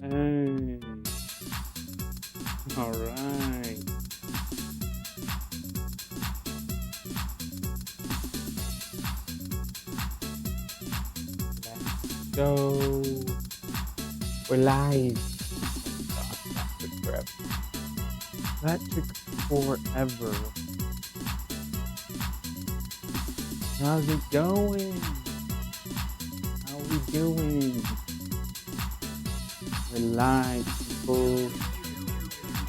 Hey, all right. Let's go. We're live. Oh my gosh, that took forever. That took forever. How's it going? How we doing? We're live, people.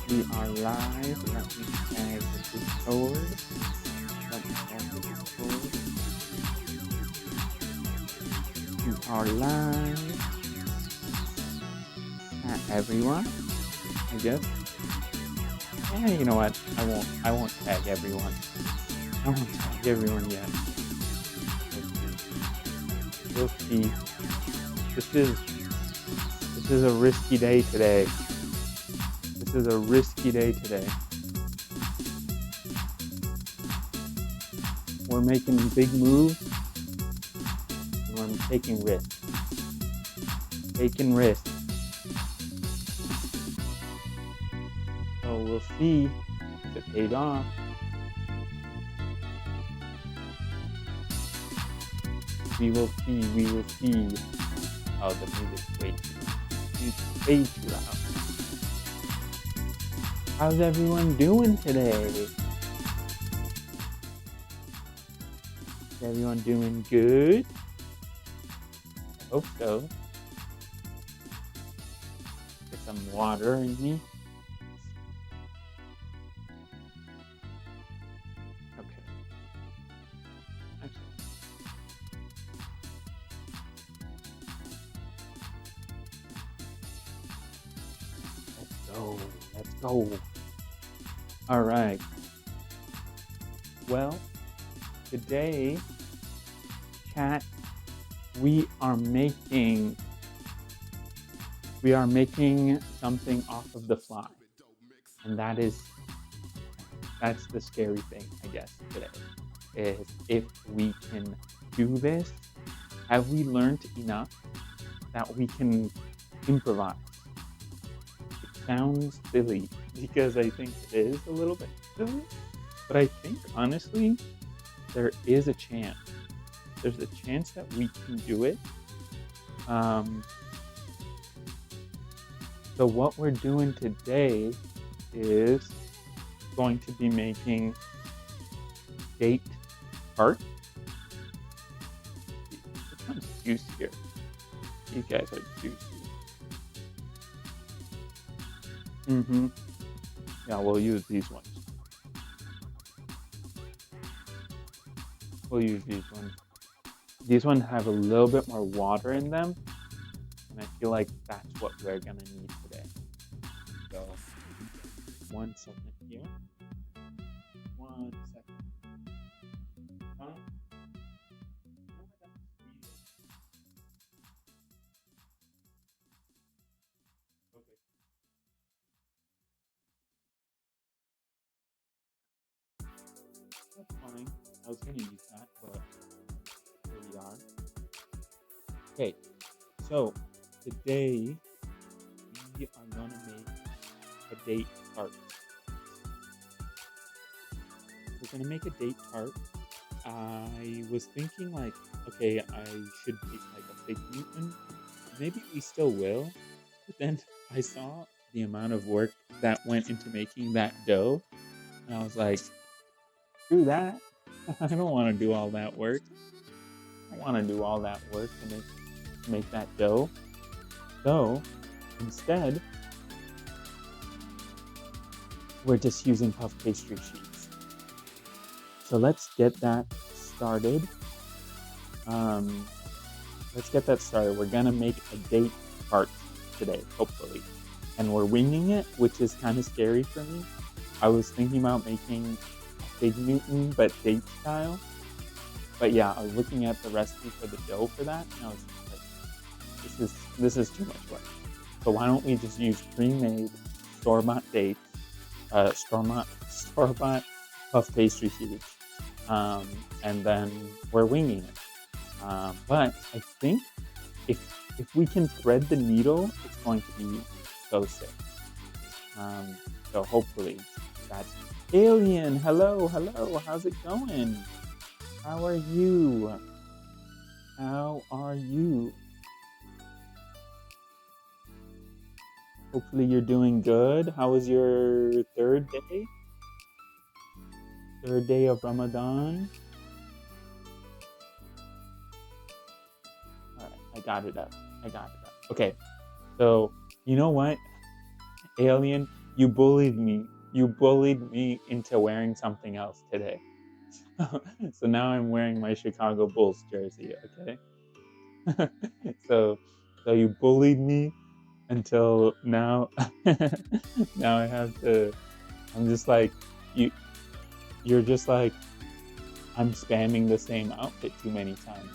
We are live. Let me tag the Discord. Let me tag the Discord. We are live. At everyone, I guess. You know what? I won't tag everyone. I won't tag everyone yet. We'll see. This is a risky day today. This is a risky day today. We're making big moves. And we're taking risks. Taking risks. So we'll see if it paid off. We will see. We will see. Oh, the music's way too loud. How's everyone doing today? Is everyone doing good? I hope so. Get some water in me. Okay. Excellent. Let's go. All right. Well, today, chat, we are making something off of the fly. And that's the scary thing, I guess, today. Is if we can do this, have we learned enough that we can improvise? It sounds silly because I think it is a little bit silly, but I think honestly, there is a chance. There's a chance that we can do it. So what we're doing today is going to be making date Tarts. Which one's juicier? You guys are juicy. Yeah, we'll use these ones. We'll use these ones. These ones have a little bit more water in them, and I feel like that's what we're gonna need today. So, 1 second here. 1 second. Huh? Okay. That's fine. I was gonna use that, but here we are. Okay, so today we are gonna make a date tart. We're gonna make a date tart. I was thinking like, okay, I should make like a fig Newton. Maybe we still will, but then I saw the amount of work that went into making that dough, and I was like, do that. I don't want to do all that work. I don't want to do all that work to make that dough. So instead, we're just using puff pastry sheets. So let's get that started. We're gonna make a date tart today, hopefully. And we're winging it, which is kind of scary for me. I was thinking about making Fig Newton, but date style. But yeah, I was looking at the recipe for the dough for that, and I was like, this is too much work. So why don't we just use pre-made store-bought dates, store-bought puff pastry sheets, and then we're winging it. But I think if if we can thread the needle, it's going to be so sick. Um, so hopefully that's Alien. Hello, hello. How's it going? How are you? How are you? Hopefully you're doing good. How was your third day? Third day of Ramadan? All right, I got it up. I got it up. Okay, so you know what, Alien, you bullied me. You bullied me into wearing something else today. So now I'm wearing my Chicago Bulls jersey. Okay. so so you bullied me until now. Now I have to. I'm just like you. You're just like I'm spamming the same outfit too many times.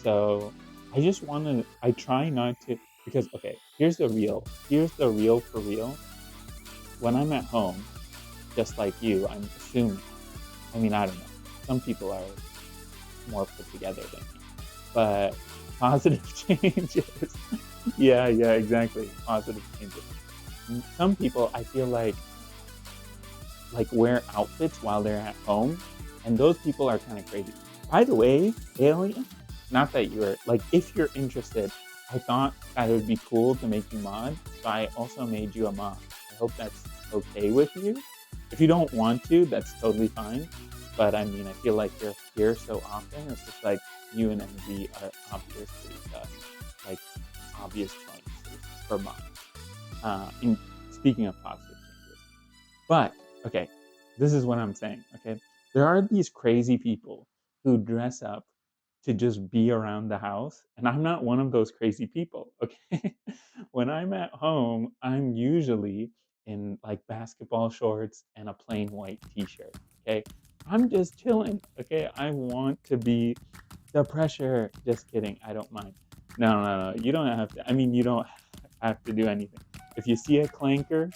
So I just want to. I try not to because okay. Here's the real. Here's the real for real. When I'm at home, just like you, I'm assuming. I mean, I don't know. Some people are more put together than me, but positive changes. Yeah, yeah, exactly. Positive changes. Some people, I feel like wear outfits while they're at home, and those people are kind of crazy. By the way, Alien, not that you're like, if you're interested, I thought that it would be cool to make you mod, so I also made you a mod. I hope that's okay with you. If you don't want to, that's totally fine. But I mean, I feel like you're here so often. It's just like you and MZ are obviously like obvious choices for mods. In speaking of positive changes, but okay, this is what I'm saying. Okay, there are these crazy people who dress up to just be around the house, and I'm not one of those crazy people. Okay, when I'm at home, I'm usually in like basketball shorts and a plain white T-shirt. Okay, I'm just chilling. Okay, I want to be the pressure. Just kidding. I don't mind. No, no, no. You don't have to. I mean, you don't have to do anything. If you see a clanker,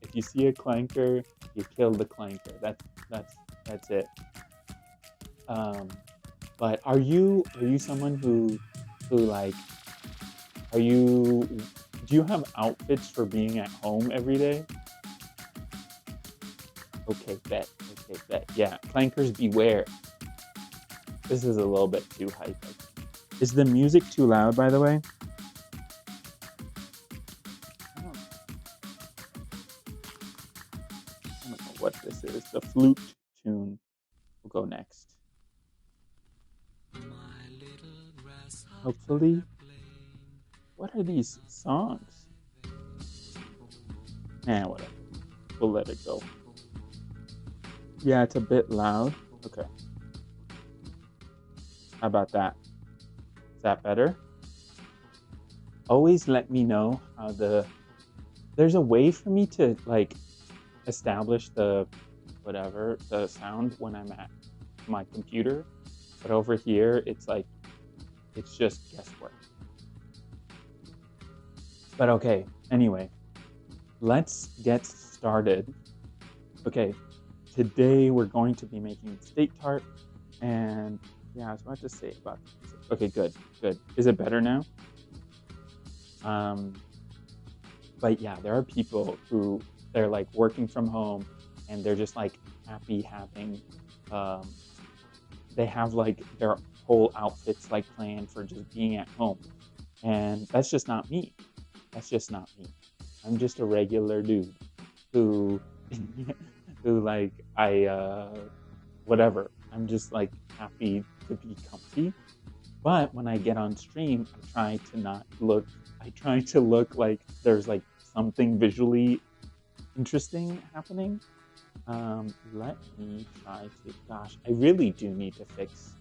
if you see a clanker, you kill the clanker. That's that's it. Um, but are you someone who like are you do you have outfits for being at home every day? Okay, bet. Okay, bet. Yeah, clankers beware. This is a little bit too hype. Is the music too loud, by the way? I don't, I don't know what this is. The flute tune will go next. Hopefully, what are these songs? Nah, whatever. We'll let it go. Yeah, it's a bit loud. Okay. How about that? Is that better? Always let me know how there's a way for me to like establish the whatever the sound when I'm at my computer, but over here it's like it's just guesswork. But okay, anyway, let's get started. Okay, today we're going to be making steak tart, and yeah, I was about to say about the music. Okay, good, good. Is it better now? Um, but yeah, there are people who they're like working from home, and they're just like happy having, um, they have like their whole outfits like planned for just being at home, and that's just not me. That's just not me. I'm just a regular dude who who like whatever. I'm just like happy to be comfy. But when I get on stream, I try to not look I try to look like there's like something visually interesting happening. Let me try to gosh, I really do need to fix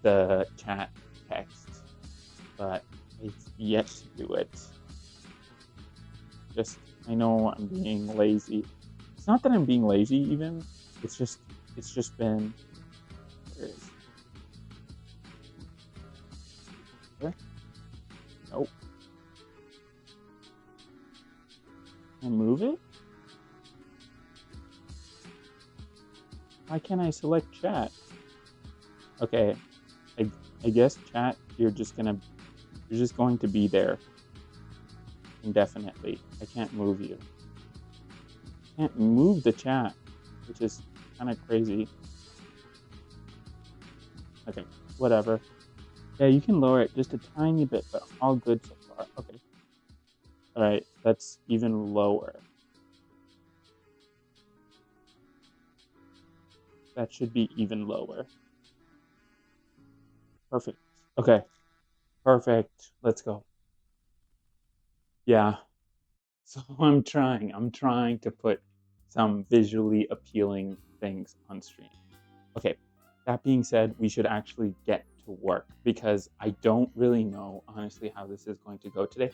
the chat text, but it's yet to do it. Just I know I'm being lazy. It's not that I'm being lazy even. It's just been where is there? Nope. Can I move it? Why can't I select chat? Okay. I I guess chat you're just gonna You're just going to be there indefinitely. I can't move you. I can't move the chat, which is kind of crazy. Okay, whatever. Yeah, you can lower it just a tiny bit, but all good so far. Okay. All right, that's even lower. That should be even lower. Perfect. Okay, perfect. Let's go. Yeah. So I'm trying to put some visually appealing things on stream. Okay. That being said, we should actually get to work because I don't really know honestly how this is going to go today.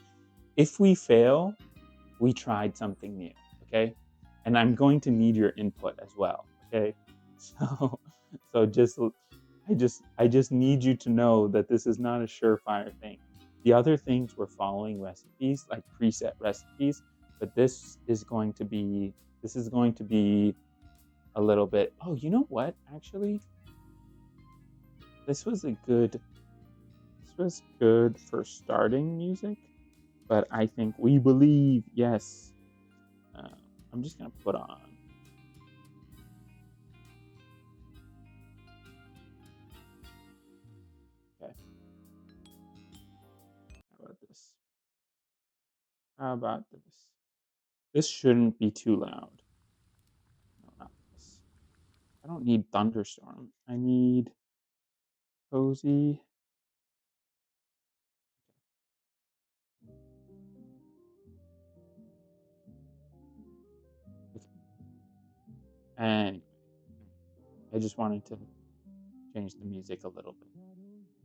If we fail, we tried something new, okay? And I'm going to need your input as well, okay? So so I just need you to know that this is not a surefire thing. The other things we're following recipes, like preset recipes, but this is going to be a little bit. Oh, you know what? Actually, this was a good this was good for starting music, but I think we believe, yes. Uh, I'm just gonna put on. Okay. How about this? How about this? This shouldn't be too loud. No, not this. I don't need thunderstorm. I need cozy. Okay. And I just wanted to change the music a little bit.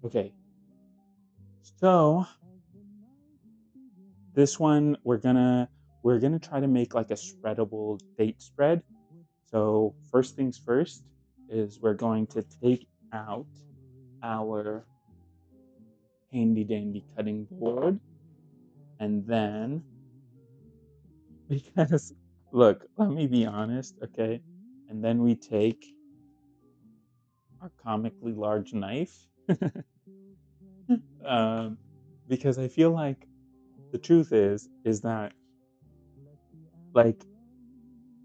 Okay. So this one we're gonna try to make like a spreadable date spread. So first things first is we're going to take out our handy dandy cutting board, and then because look, let me be honest, okay? And then we take our comically large knife, um, because I feel like the truth is that like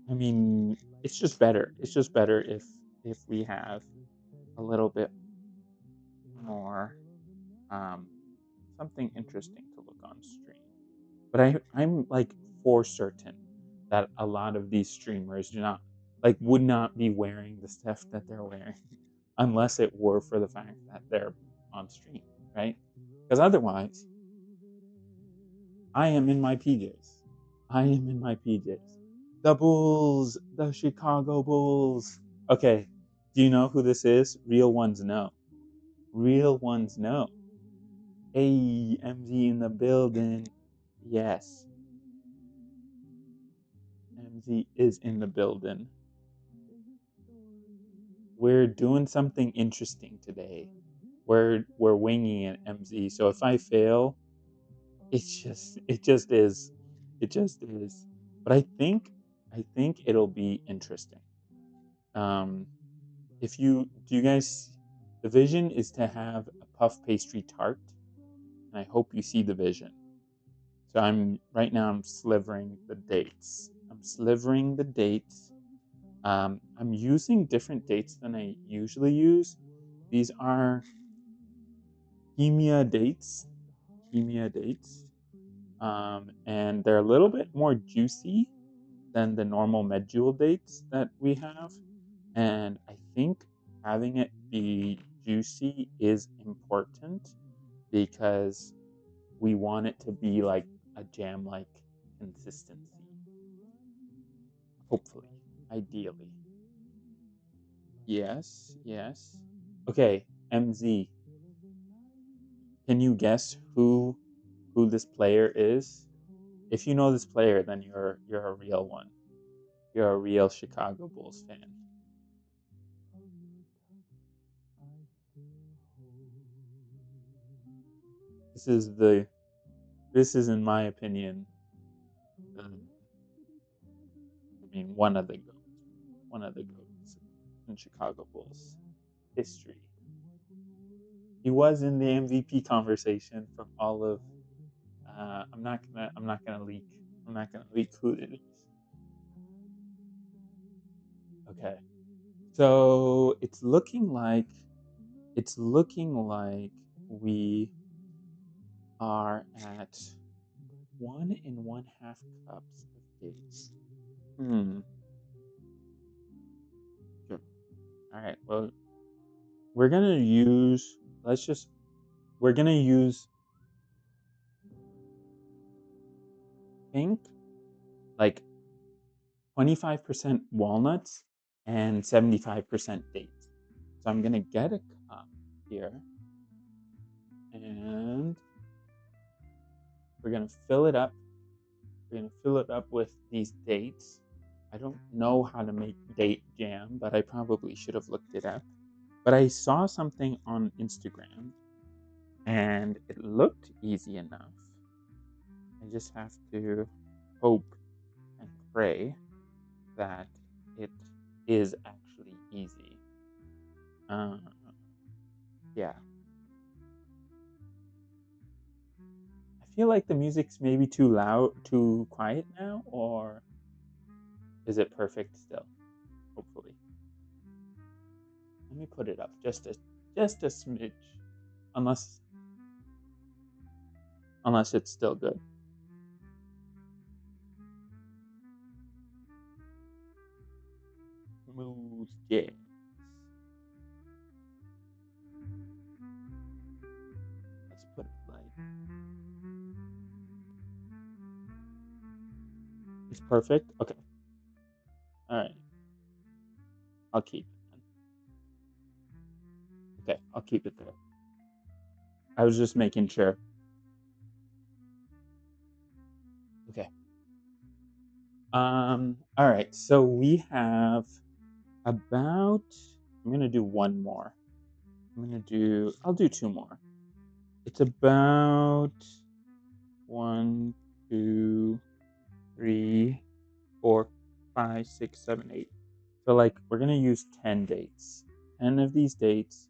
I mean it's just better. It's just better if we have a little bit more um, something interesting to look on stream. But I'm like for certain that a lot of these streamers do not would not be wearing the stuff that they're wearing unless it were for the fact that they're on stream, right? Because otherwise, I am in my PJs. I am in my PJs. The Bulls, the Chicago Bulls. Okay, do you know who this is? Real ones know. Real ones know. Hey, MZ in the building. Yes, MZ is in the building. We're doing something interesting today. We're winging it, MZ. So if I fail, it just is. It just is. But I think it'll be interesting. Um if you do you guys the vision is to have a puff pastry tart, and I hope you see the vision. So I'm slivering the dates. I'm slivering the dates. I'm using different dates than I usually use. These are Hemia dates. Hemia dates. And they're a little bit more juicy than the normal medjool dates that we have. And I think having it be juicy is important because we want it to be like a jam like consistency. Hopefully. Ideally. Yes, yes. Okay, MZ. Can you guess who this player is? If you know this player, then you're a real one. You're a real Chicago Bulls fan. This is the this is in my opinion, I mean one of the goats in Chicago Bulls history. He was in the MVP conversation from all of. I'm not gonna leak. I'm not gonna leak who it is. Okay. So it's looking like we are at 1.5 cups of dates. Hmm. Sure. All right. Well, we're gonna use. Let's just. We're gonna use. Think like 25% walnuts and 75% dates. So I'm gonna get a cup here, and we're gonna fill it up. We're gonna fill it up with these dates. I don't know how to make date jam, but I probably should have looked it up. But I saw something on Instagram and it looked easy enough. I just have to hope and pray that it is actually easy. Uh, yeah. I feel like the music's maybe too loud, too quiet now, or is it perfect still? Hopefully. Let me put it up just a smidge. Unless unless it's still good. Smooth jazz. Let's put it like it's perfect. Okay. All right. I'll keep it then. Okay, I'll keep it there. I was just making sure. Okay. All right. So we have about I'm gonna do one more. I'll do two more. It's about one, two, three, four, five, six, seven, eight. So like we're gonna use 10 dates. 10 of these dates,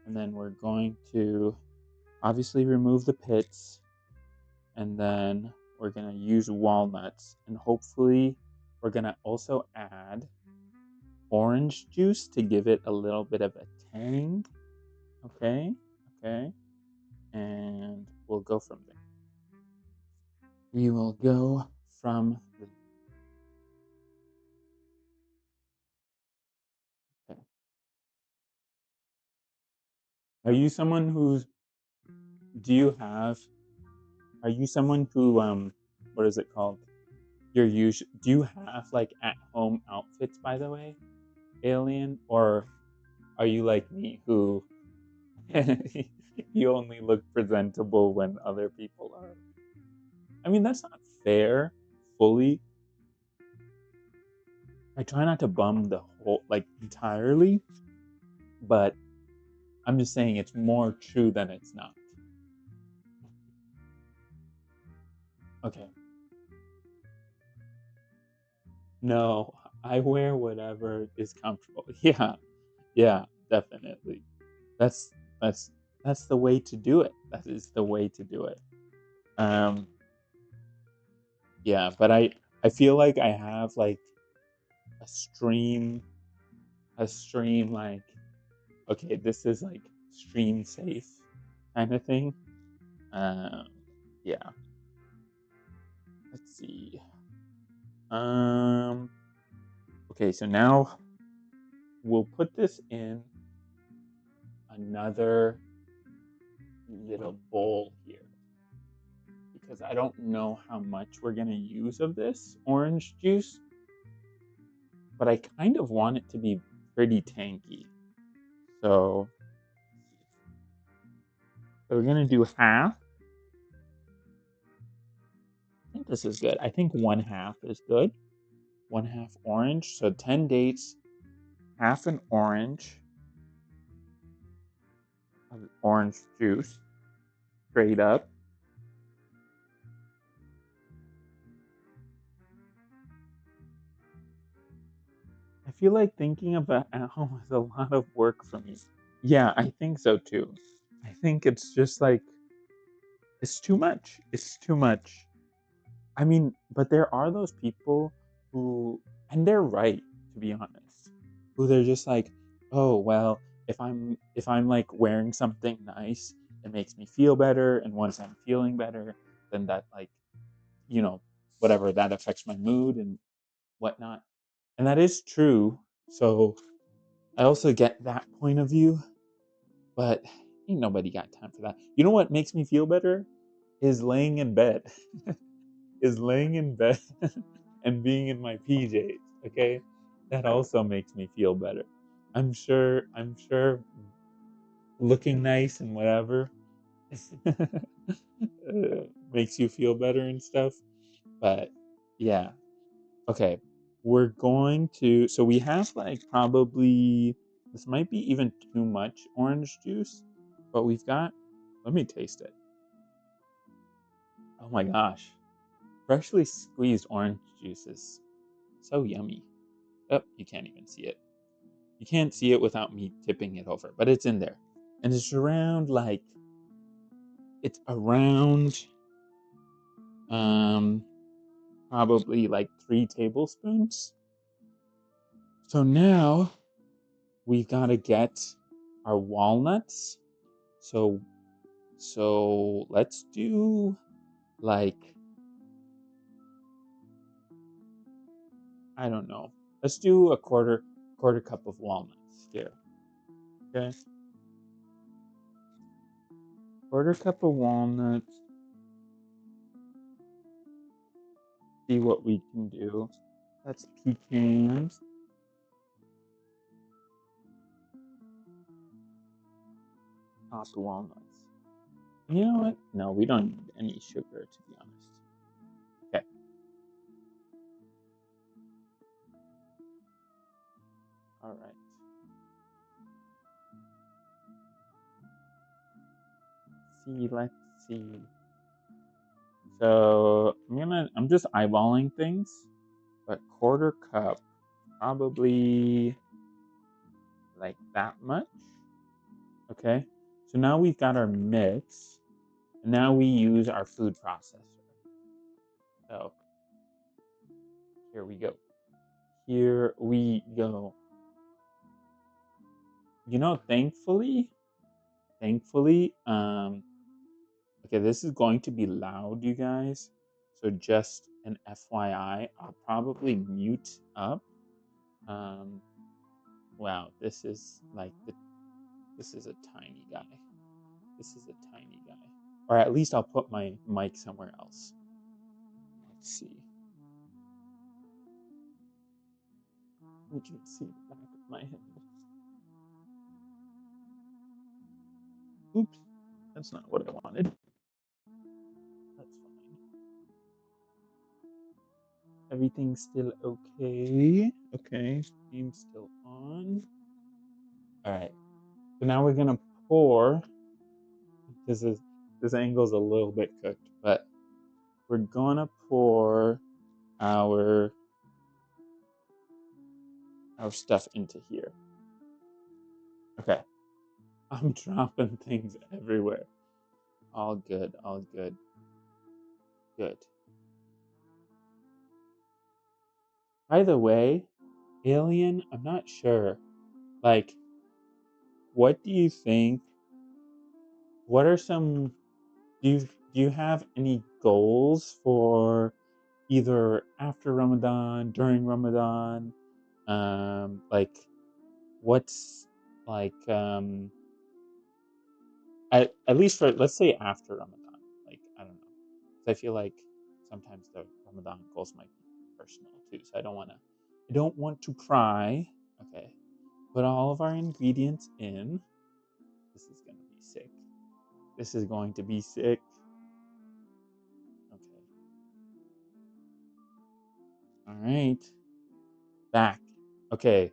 and then we're going to obviously remove the pits, and then we're gonna use walnuts, and hopefully we're gonna also add orange juice to give it a little bit of a tang. Okay, okay, and we'll go from there. We will go from the. Okay. Are you someone who's? Do you have? Are you someone who What is it called? Your usual. Do you have like at home outfits, by the way, alien, or are you like me who you only look presentable when other people are? I mean, that's not fair. Fully, I try not to bum the whole like entirely, but I'm just saying it's more true than it's not. Okay. No, I wear whatever is comfortable. Yeah, yeah, definitely. That's that's that's the way to do it. That is the way to do it. Um, yeah, but I feel like I have like a stream like okay, this is like stream safe kind of thing. Um, yeah. Let's see. Um, okay, so now we'll put this in another little bowl here because I don't know how much we're gonna use of this orange juice, but I kind of want it to be pretty tanky. So, so we're gonna do half. I think this is good. I think one half is good. One half orange. So 10 dates, half an orange of orange juice straight up. I feel like thinking about at home is a lot of work for me. Yeah, I think so too. I think it's just like it's too much. It's too much. I mean, but there are those people who, and they're right, to be honest, who they're just like, oh well, if I'm like wearing something nice, it makes me feel better, and once I'm feeling better, then that like, you know, whatever that affects my mood and whatnot, and that is true. So I also get that point of view, but ain't nobody got time for that. You know what makes me feel better is laying in bed. Is laying in bed and being in my PJs, okay? That also makes me feel better. I'm sure looking nice and whatever makes you feel better and stuff. But yeah, okay. We're going to, so we have like probably, this might be even too much orange juice, but we've got, let me taste it. Oh my gosh. Freshly squeezed orange juice is so yummy. Oh, you can't even see it. You can't see it without me tipping it over, but it's in there. And it's around um probably like 3 tablespoons. So now we've gotta get our walnuts. So so let's do like, I don't know. Let's do a quarter cup of walnuts here. Okay. Quarter cup of walnuts. See what we can do. That's pecans. Chopped walnuts. You know what? No, we don't need any sugar, to be honest. Okay. All right. Let's see. So I'm just eyeballing things, but quarter cup, probably like that much. Okay. So now we've got our mix, and now we use our food processor. So here we go. Here we go. Thankfully, okay, this is going to be loud, you guys. So just an FYI, I'll probably mute up. Um, wow, this is a tiny guy. This is a tiny guy. Or at least I'll put my mic somewhere else. Let's see. You can see the back of my head. Oops, that's not what I wanted. That's fine. Everything's still okay. Okay, steam's still on. All right. So now we're gonna pour. This is this angle's a little bit cooked, but we're gonna pour our our stuff into here. Okay. I'm dropping things everywhere. All good, all good. Good. By the way, Alien, I'm not sure. Like, what do you think? What are some do you have any goals for either after Ramadan, during Ramadan? Like what's like at least for, let's say, after Ramadan. Like, I don't know. 'Cause I feel like sometimes the Ramadan goals might be personal too. So I don't want to pry. Okay. Put all of our ingredients in. This is gonna be sick. This is going to be sick. Okay. All right. Back. Okay.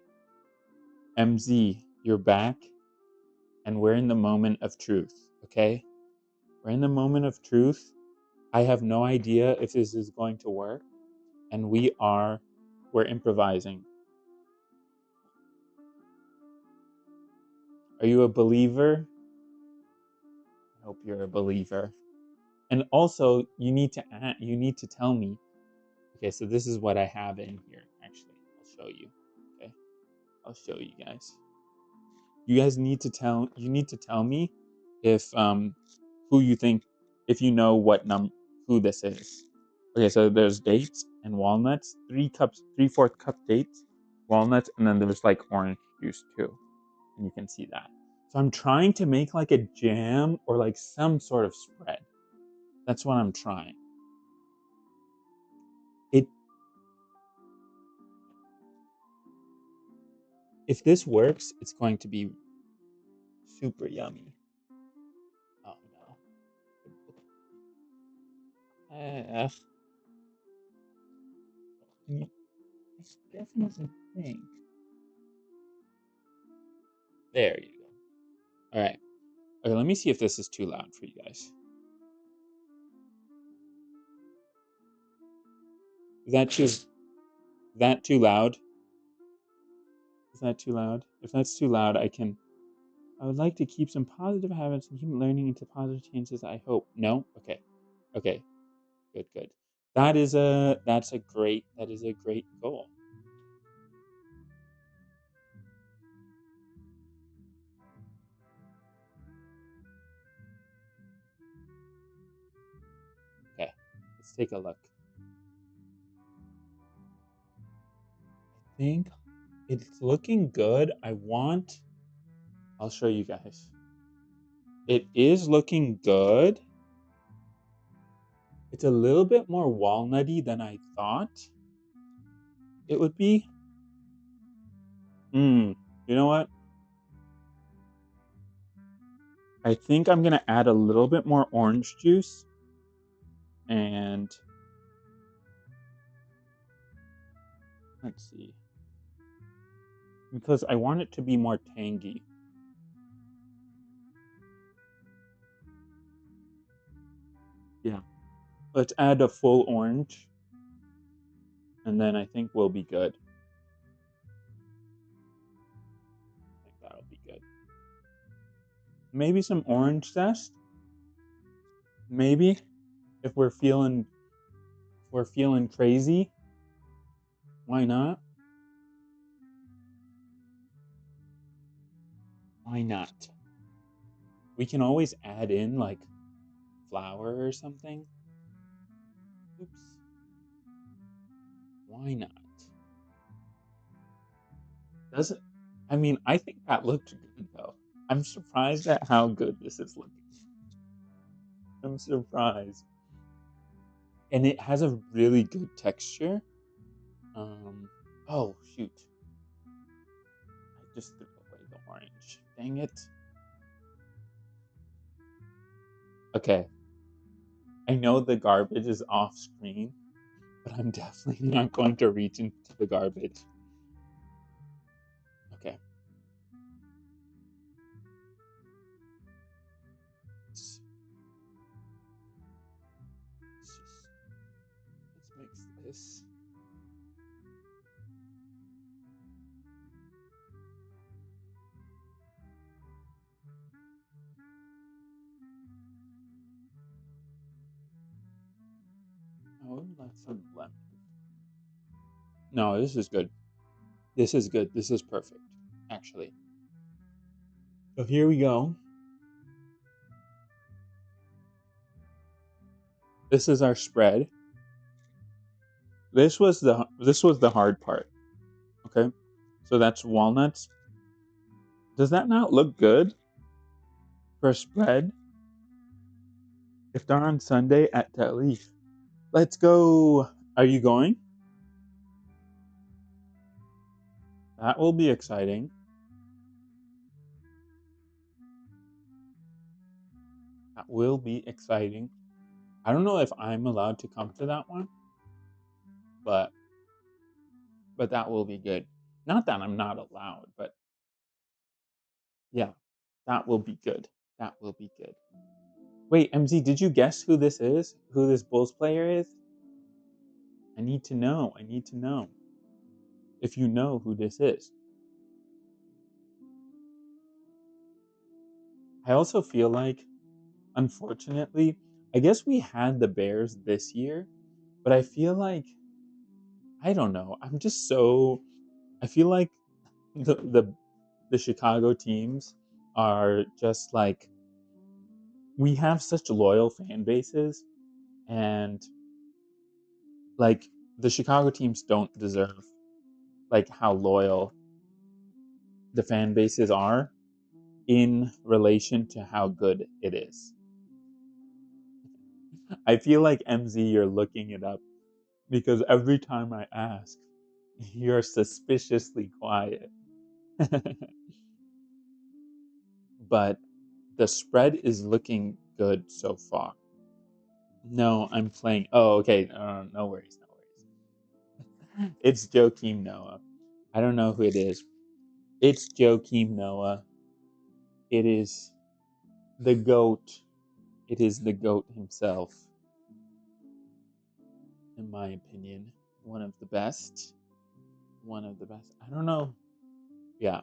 MZ, you're back, and we're in the moment of truth. Okay. We're in the moment of truth. I have no idea if this is going to work, and we're improvising. Are you a believer? you're a believer. And also, you need to tell me. Okay, so this is what I have in here. Actually, I'll show you. Okay, I'll show you guys. You need to tell me if who you think, if you know what who this is. Okay, so there's dates and walnuts, 3 cups, 3/4 cup dates, walnuts, and then there's like orange juice too, and you can see that. So I'm trying to make like a jam or like some sort of spread. That's what I'm trying. It If this works, it's going to be super yummy. Oh no. Uh, I definitely think. There you go. All right. Okay, let me see if this is too loud for you guys. Is that too loud? Is that too loud? If that's too loud, I would like to keep some positive habits and keep learning into positive changes, I hope. No? Okay. Okay. Good, good. That is a great goal. Okay. Let's take a look. I think it's looking good. I'll show you guys. It is looking good. It's a little bit more walnutty than I thought it would be. You know what? I think I'm gonna add a little bit more orange juice and let's see. Because I want it to be more tangy. Yeah. Let's add a full orange and then I think we'll be good. I think that'll be good. Maybe some orange zest. Maybe if we're feeling crazy, why not? Why not? We can always add in like flour or something. Oops. Why not? Does it? I mean, I think that looked good though. I'm surprised at how good this is looking. I'm surprised. And it has a really good texture. Um, oh shoot. I just threw away the orange. Dang it. Okay. I know the garbage is off screen, but I'm definitely not going to reach into the garbage. Okay. Let's, let's mix this. Oh, let's some lemon. No, this is good. This is good. This is perfect, actually. So here we go. This is our spread. This was the hard part. Okay, so that's walnuts. Does that not look good for a spread? If they're on Sunday at Leaf, let's go. Are you going? That will be exciting. That will be exciting. I don't know if I'm allowed to come to that one, but that will be good. Not that I'm not allowed, but yeah, that will be good. That will be good. Wait, MZ, did you guess who this is? Who this Bulls player is? I need to know. I need to know. If you know who this is. I also feel like unfortunately, I guess we had the Bears this year, but I feel like I don't know. I feel like the Chicago teams are just like we have such loyal fan bases, and like the Chicago teams don't deserve like how loyal the fan bases are in relation to how good it is. I feel like MZ, you're looking it up because every time I ask, you're suspiciously quiet. But the spread is looking good so far. No, I'm playing. Oh, okay. No worries. No worries. It's Joakim Noah. I don't know who it is. It's Joakim Noah. It is the GOAT. It is the GOAT himself, in my opinion. One of the best. One of the best. I don't know. Yeah.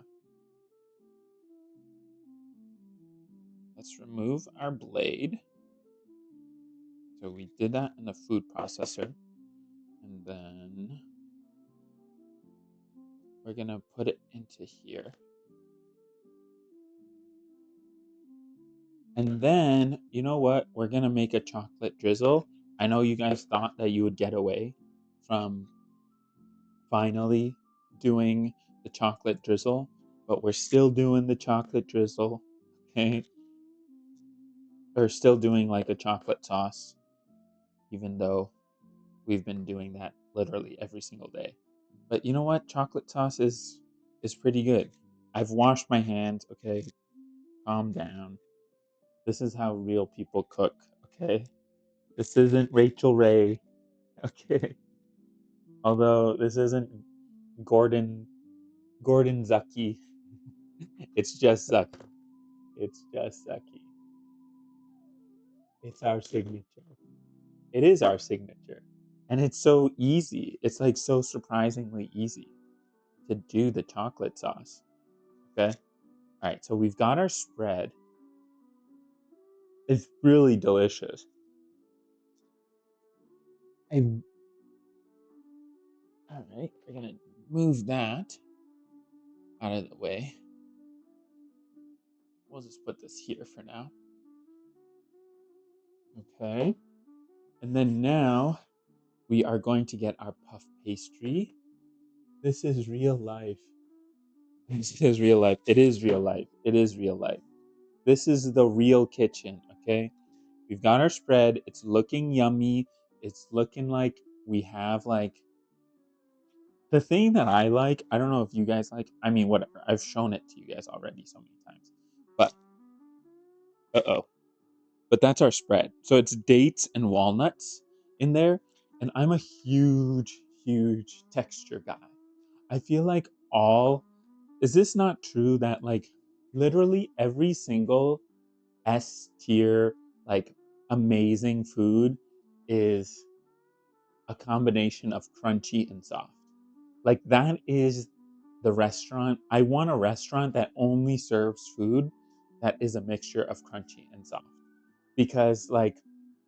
Let's remove our blade. So we did that in the food processor. And then we're going to put it into here. And then, you know what? We're going to make a chocolate drizzle. I know you guys thought that you would get away from finally doing the chocolate drizzle, but we're still doing the chocolate drizzle. Okay? We're still doing like a chocolate sauce, even though we've been doing that literally every single day. But you know what? Chocolate sauce is pretty good. I've washed my hands, okay? Calm down. This is how real people cook, okay? This isn't Rachel Ray, okay? Although this isn't Gordon Zucky. It's just Zucky. It's just Zucky. It's our signature. It is our signature. And it's so easy. It's like so surprisingly easy to do the chocolate sauce. Okay? All right, so we've got our spread. It's really delicious. And all right, we're gonna move that out of the way. We'll just put this here for now. Okay. And then now we are going to get our puff pastry. This is real life. This is real life. It is real life. It is real life. This is the real kitchen, okay? We've got our spread. It's looking yummy. It's looking like we have like the thing that I like. I don't know if you guys like. I mean, whatever. I've shown it to you guys already so many times. But uh-oh. But that's our spread. So it's dates and walnuts in there. And I'm a huge, huge texture guy. I feel like all is this not true that like literally every single S tier like amazing food is a combination of crunchy and soft. Like that is the restaurant. I want a restaurant that only serves food that is a mixture of crunchy and soft. Because like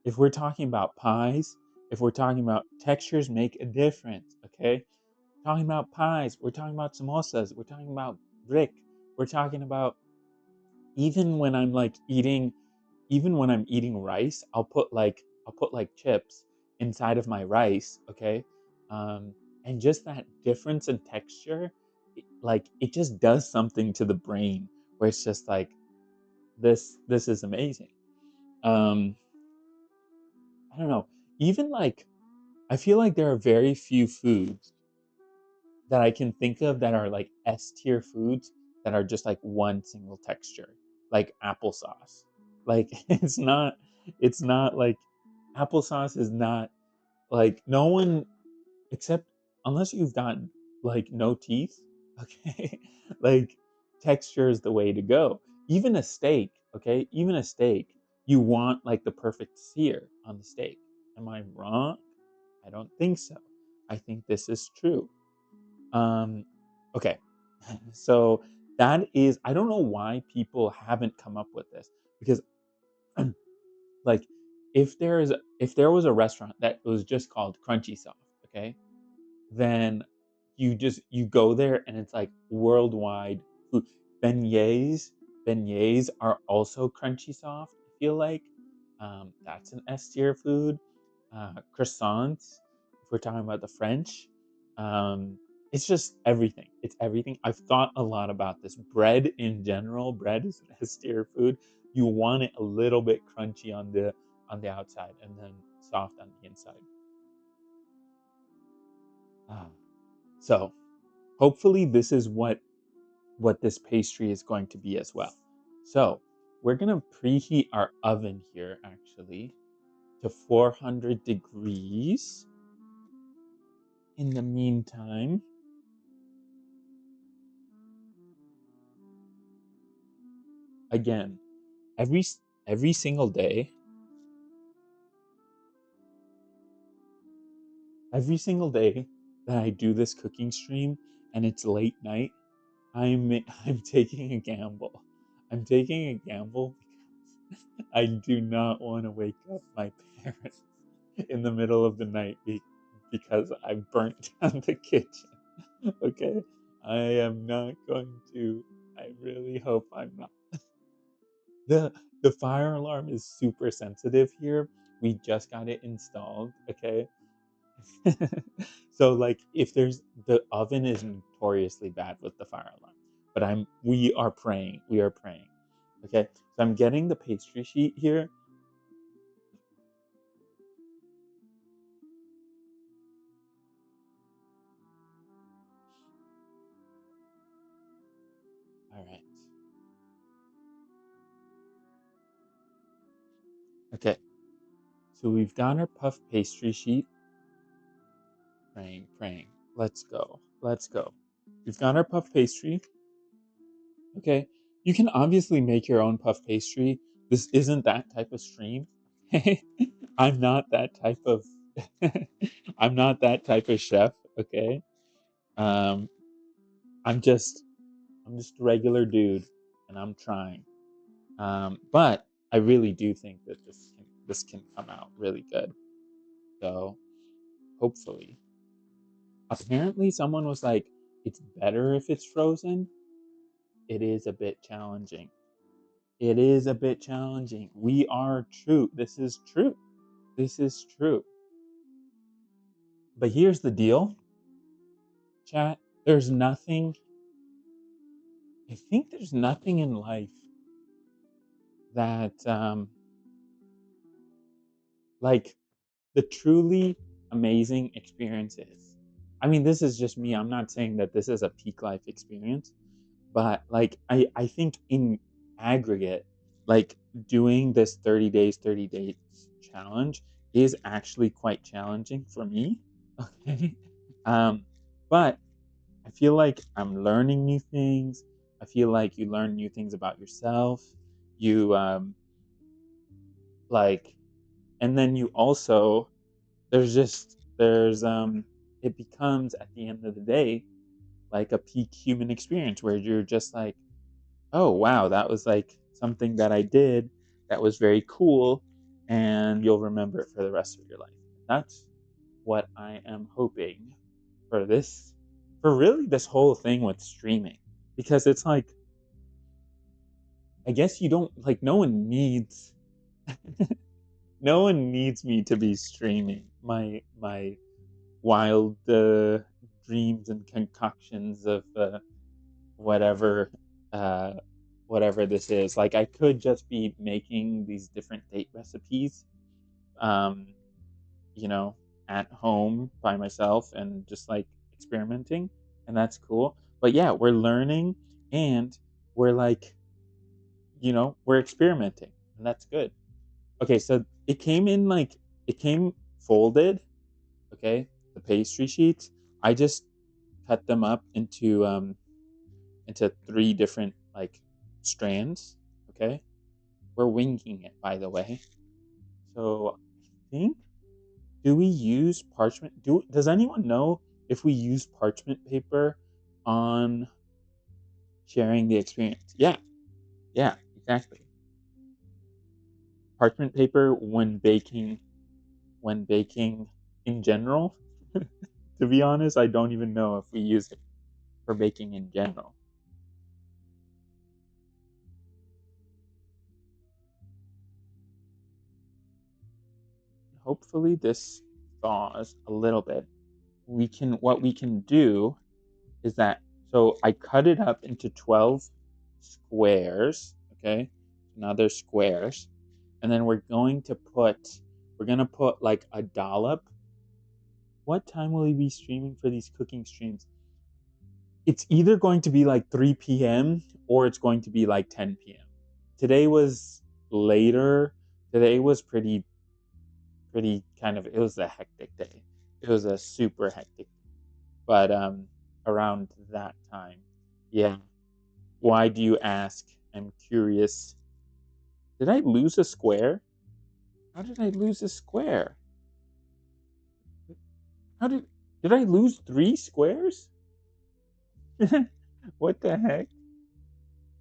if we're talking about pies, if we're talking about textures make a difference, okay? Talking about pies, we're talking about samosas, we're talking about brick, we're talking about even when I'm like eating even when I'm eating rice, I'll put like chips inside of my rice, okay? Um, and just that difference in texture, like it just does something to the brain where it's just like this is amazing. Um, I don't know. Even like I feel like there are very few foods that I can think of that are like S tier foods that are just like one single texture, like applesauce. Like it's not like applesauce is not like no one except unless you've got like no teeth, okay? Like texture is the way to go. Even a steak, okay? Even a steak, you want like the perfect sear on the steak. Am I wrong? I don't think so. I think this is true. Um, okay. So that is, I don't know why people haven't come up with this because Like if there was a restaurant that was just called Crunchy Soft, okay? Then you go there and it's like worldwide food. Beignets, beignets are also crunchy soft. I feel like that's an S tier food. Croissants, if we're talking about the French, um, it's just everything. It's everything. I've thought a lot about this. Bread in general, bread is an S tier food. You want it a little bit crunchy on the outside and then soft on the inside. Ah. So hopefully this is what this pastry is going to be as well. So we're gonna preheat our oven here actually to 400 degrees. In the meantime, again, every every single day, every single day that I do this cooking stream and it's late night, I'm I'm taking a gamble. I'm taking a gamble because I do not want to wake up my parents in the middle of the night because I burnt down the kitchen. Okay, I am not going to. I really hope I'm not. the The fire alarm is super sensitive here. We just got it installed. Okay, so like if there's the oven is notoriously bad with the fire alarm, but we are praying. We are praying. Okay, so I'm getting the pastry sheet here. All right. Okay. So we've got our puff pastry sheet. Praying, praying. Let's go. Let's go. We've got our puff pastry. Okay. You can obviously make your own puff pastry. This isn't that type of stream. I'm not that type of I'm not that type of chef, okay? Um I'm just I'm just a regular dude and I'm trying. But I really do think that this can come out really good. So, hopefully. Apparently someone was like it's better if it's frozen. It is a bit challenging. It is a bit challenging. We are true. This is true. This is true. But here's the deal, chat. There's nothing, I think there's nothing in life that, like the truly amazing experiences. I mean, this is just me. I'm not saying that this is a peak life experience, but like, I think in aggregate, like doing this 30 days, 30 days challenge is actually quite challenging for me. Okay. Um, but I feel like I'm learning new things. I feel like you learn new things about yourself. You like, and then you also there's it becomes at the end of the day like a peak human experience where you're just like, oh wow, that was like something that I did that was very cool, and you'll remember it for the rest of your life. That's what I am hoping for this, for really this whole thing with streaming, because it's like I guess you don't like no one needs me to be streaming my wild dreams and concoctions of whatever uh, whatever this is. Like I could just be making these different date recipes, um, you know, at home by myself and just like experimenting, and that's cool. But yeah, we're learning and we're like, we're experimenting, and that's good. Okay, so it came folded. Okay, the pastry sheets. I just cut them up into three different like strands. Okay, we're winging it, by the way. So I think, do we use parchment? Does anyone know if we use parchment paper on sharing the experience? Yeah, yeah, exactly. Parchment paper when baking in general. To be honest, I don't even know if we use it for baking in general. Hopefully this thaws a little bit. What we can do is that, so I cut it up into 12 squares, okay? Now they're squares. And then we're going to put like a dollop. What time will you be streaming for these cooking streams? It's either going to be like 3 p.m. or it's going to be like 10 p.m. Today was later. Today was pretty kind of, it was a hectic day. It was a super hectic, but around that time. Yeah. Why do you ask? I'm curious. Did I lose a square? How did I lose a square? How did I lose 3 squares? What the heck?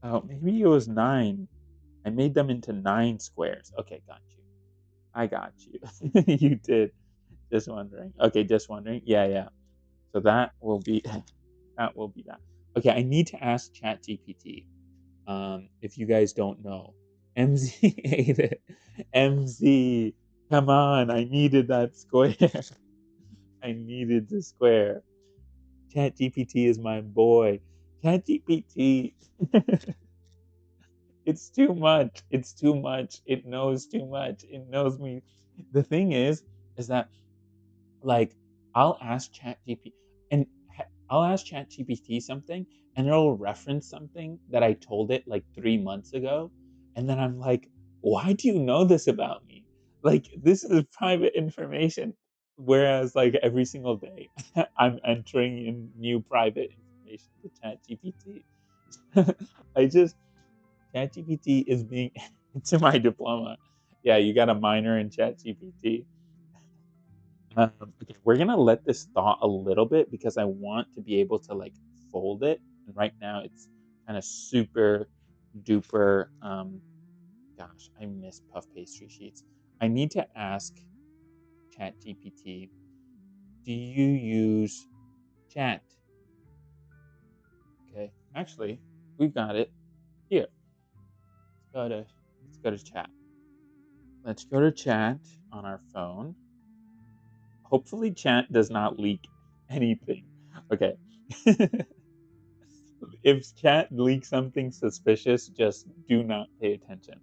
Oh, maybe it was 9. I made them into 9 squares. Okay, got you. I got you. You did. Just wondering. Okay, just wondering. Yeah, yeah. So that will be that will be that. Okay, I need to ask ChatGPT. If you guys don't know, MZ ate it. MZ, come on! I needed that square. I needed the square. ChatGPT is my boy. ChatGPT. It's too much. It's too much. It knows too much. It knows me. The thing is that, like, I'll ask ChatGPT and I'll ask ChatGPT something and it'll reference something that I told it like 3 months ago. And then I'm like, why do you know this about me? Like, this is private information. Whereas, like, every single day, I'm entering in new private information to ChatGPT. I just, ChatGPT is being, it's in my diploma. Yeah, you got a minor in ChatGPT. Okay, we're gonna let this thaw a little bit because I want to be able to like fold it. And right now it's kind of super duper. Gosh, I miss puff pastry sheets. I need to ask ChatGPT. Do you use Chat? Okay, actually, we've got it here. Let's go to Chat. Let's go to Chat on our phone. Hopefully, Chat does not leak anything. Okay. If chat leaks something suspicious, just do not pay attention.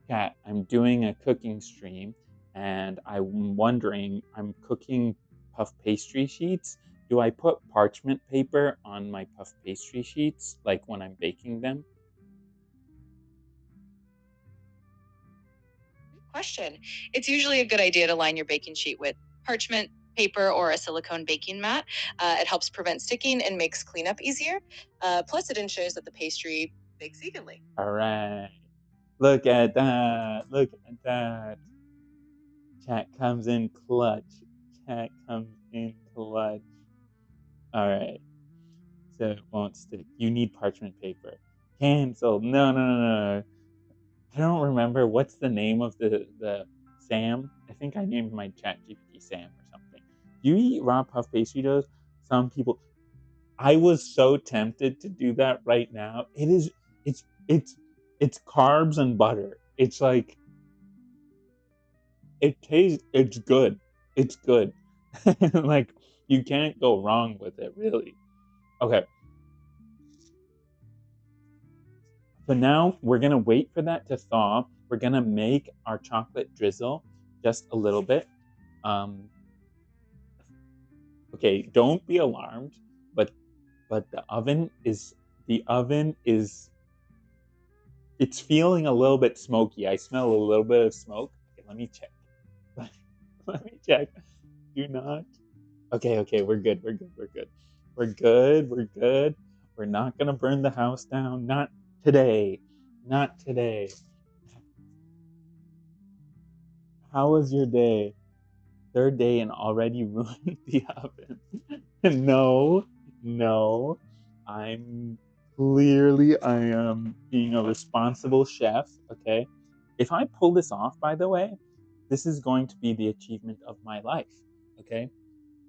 Chat, I'm doing a cooking stream and I'm wondering, I'm cooking puff pastry sheets. Do I put parchment paper on my puff pastry sheets, like when I'm baking them? Question. It's usually a good idea to line your baking sheet with parchment paper or a silicone baking mat. It helps prevent sticking and makes cleanup easier. Plus, it ensures that the pastry bakes evenly. All right. Look at that. Look at that. Chat comes in clutch. Chat comes in clutch. All right. So it won't stick. You need parchment paper. Cancel. No, no, no, no. I don't remember what's the name of the Sam. I think I named my chat GPT Sam or something. Do you eat raw puff pastry doughs? Some people. I was so tempted to do that right now. It is. It's carbs and butter. It's like it tastes. It's good. It's good. Like you can't go wrong with it, really. Okay, so now we're gonna wait for that to thaw. We're gonna make our chocolate drizzle just a little bit. Um, okay, don't be alarmed, but the oven is it's feeling a little bit smoky. I smell a little bit of smoke. Okay, let me check. Let me check. Do not. Okay, okay, we're good. We're good. We're good. We're good. We're good. We're not gonna burn the house down. Not today. Not today. How was your day? Third day and already ruined the oven. No, no. I'm Clearly, I am being a responsible chef. Okay. If I pull this off, by the way, this is going to be the achievement of my life. Okay.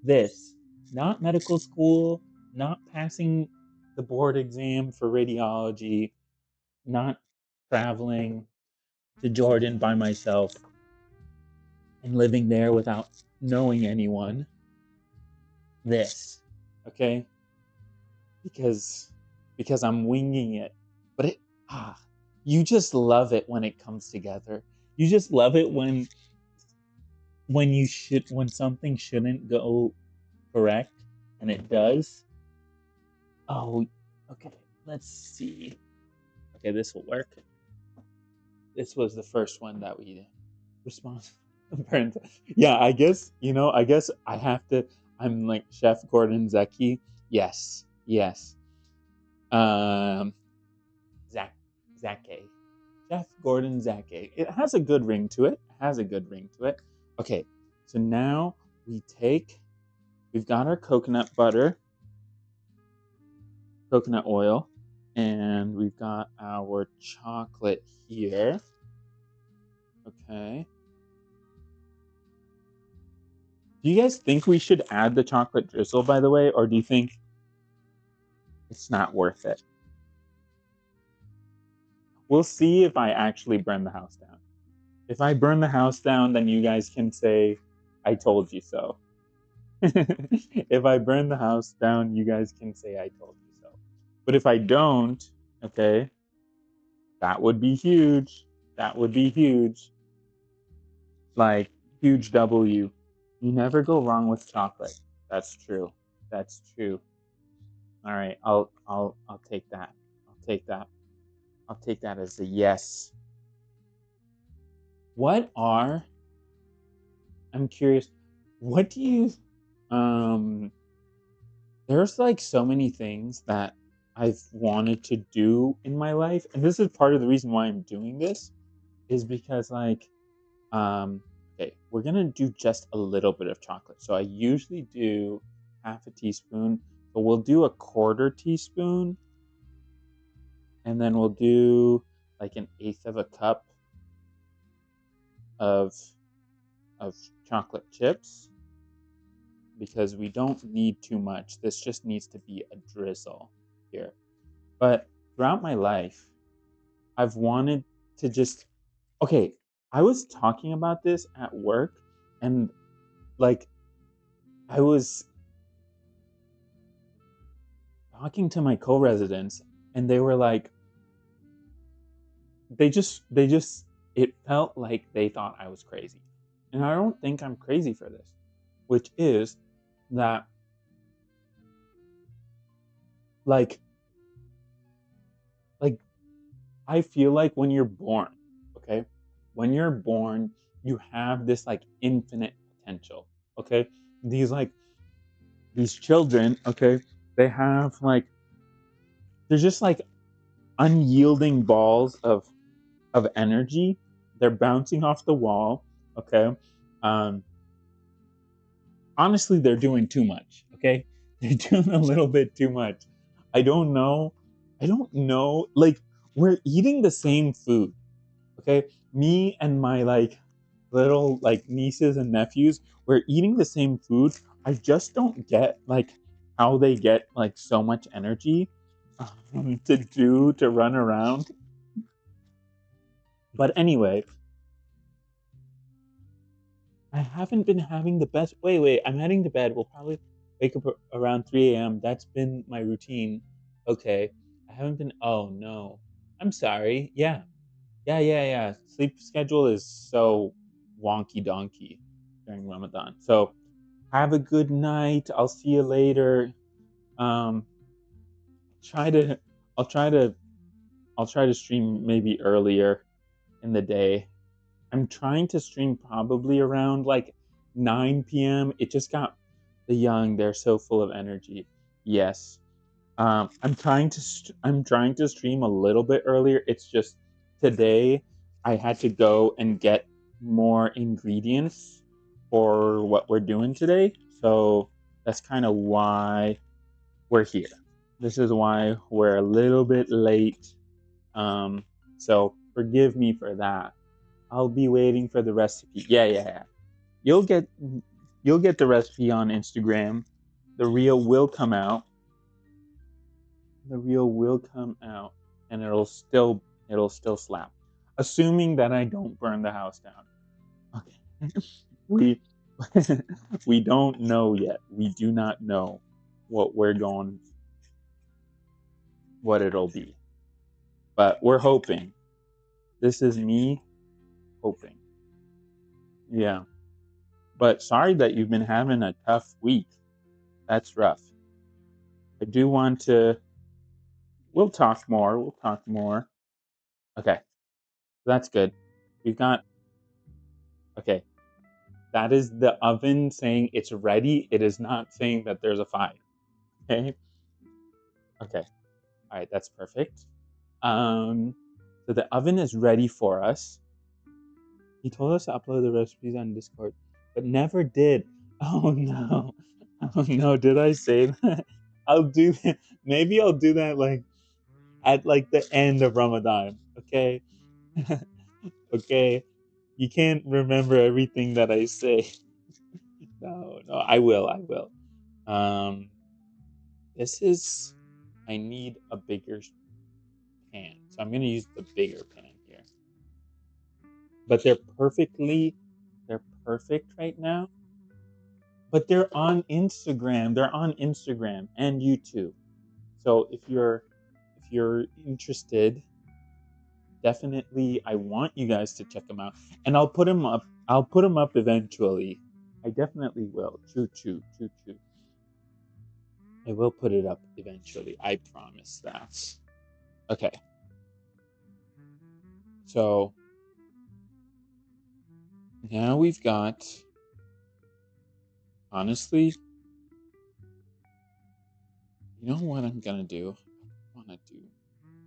This, not medical school, not passing the board exam for radiology, not traveling to Jordan by myself and living there without knowing anyone. This, okay? Because I'm winging it. But it ah, you just love it when it comes together. You just love it when something shouldn't go correct and it does. Oh, okay. Let's see. Okay, this will work. This was the first one that we did. Response. Yeah, I guess I have to. I'm like Chef Gordon Zeki. Yes, yes. Um, Zach, Zake. Chef Gordon Zake. It has a good ring to it. Has a good ring to it. Okay, so now we've got our coconut butter, coconut oil, and we've got our chocolate here. Okay. Do you guys think we should add the chocolate drizzle, by the way, or do you think it's not worth it? We'll see if I actually burn the house down. If I burn the house down, then you guys can say, I told you so. If I burn the house down, you guys can say, I told you so. But if I don't, okay, that would be huge. That would be huge. Like, huge W. You never go wrong with chocolate. That's true. That's true. All right, I'll take that. I'll take that. I'll take that as a yes. What are I'm curious, what do you um there's like so many things that I've wanted to do in my life, and this is part of the reason why I'm doing this is because like um okay, we're going to do just a little bit of chocolate. So I usually do half a teaspoon, but we'll do a quarter teaspoon, and then we'll do like an eighth of a cup of of chocolate chips because we don't need too much. This just needs to be a drizzle here. But throughout my life, I've wanted to just okay, I was talking about this at work and like I was talking to my co-residents and they were like they just it felt like they thought I was crazy. And I don't think I'm crazy for this, which is that like like I feel like when you're born, okay? When you're born, you have this like infinite potential, okay? These like these children, okay? They have like they're just like unyielding balls of energy. They're bouncing off the wall, okay? Um Honestly, they're doing too much, okay? They're doing a little bit too much. I don't know. I don't know. Like we're eating the same food, okay? Me and my like little like nieces and nephews, we're eating the same food. I just don't get like how they get like so much energy to run around. But anyway, I haven't been having the best. Wait, I'm heading to bed. We'll probably wake up around 3 a.m. That's been my routine. Okay, I haven't been. Oh no, I'm sorry. Yeah. Sleep schedule is so wonky donkey during Ramadan. So have a good night. I'll see you later. Um, try to. I'll try to. I'll try to stream maybe earlier in the day. I'm trying to stream probably around like 9 p.m. It just got the young. They're so full of energy. Yes. I'm trying to stream a little bit earlier. It's just today I had to go and get more ingredients for what we're doing today. So that's kind of why we're here. This is why we're a little bit late. Um, so forgive me for that. I'll be waiting for the recipe. Yeah, yeah, yeah. You'll get you'll get the recipe on Instagram. The reel will come out. The reel will come out, and it'll still slap. Assuming that I don't burn the house down. Okay. We we don't know yet. We do not know what we're going what it'll be. But we're hoping. This is me hoping. Yeah. But sorry that you've been having a tough week. That's rough. I do want to. We'll talk more. We'll talk more. Okay. That's good. We've got. Okay. That is the oven saying it's ready. It is not saying that there's a fire. Okay. Okay. All right. That's perfect. Um, so the oven is ready for us. He told us to upload the recipes on Discord, but never did. Oh no. Oh no, did I say that? I'll do that. Maybe I'll do that like at like the end of Ramadan. Okay. Okay. You can't remember everything that I say. No, no, I will. I will. Um this is I need a bigger pan. So I'm going to use the bigger pan here. But they're perfect right now. But they're on Instagram. They're on Instagram and YouTube. So if you're interested, definitely I want you guys to check them out. And I'll put them up. I'll put them up eventually. I definitely will. Choo choo choo choo. I will put it up eventually. I promise that. Okay. So now we've got honestly, you know what I'm gonna do? I wanna do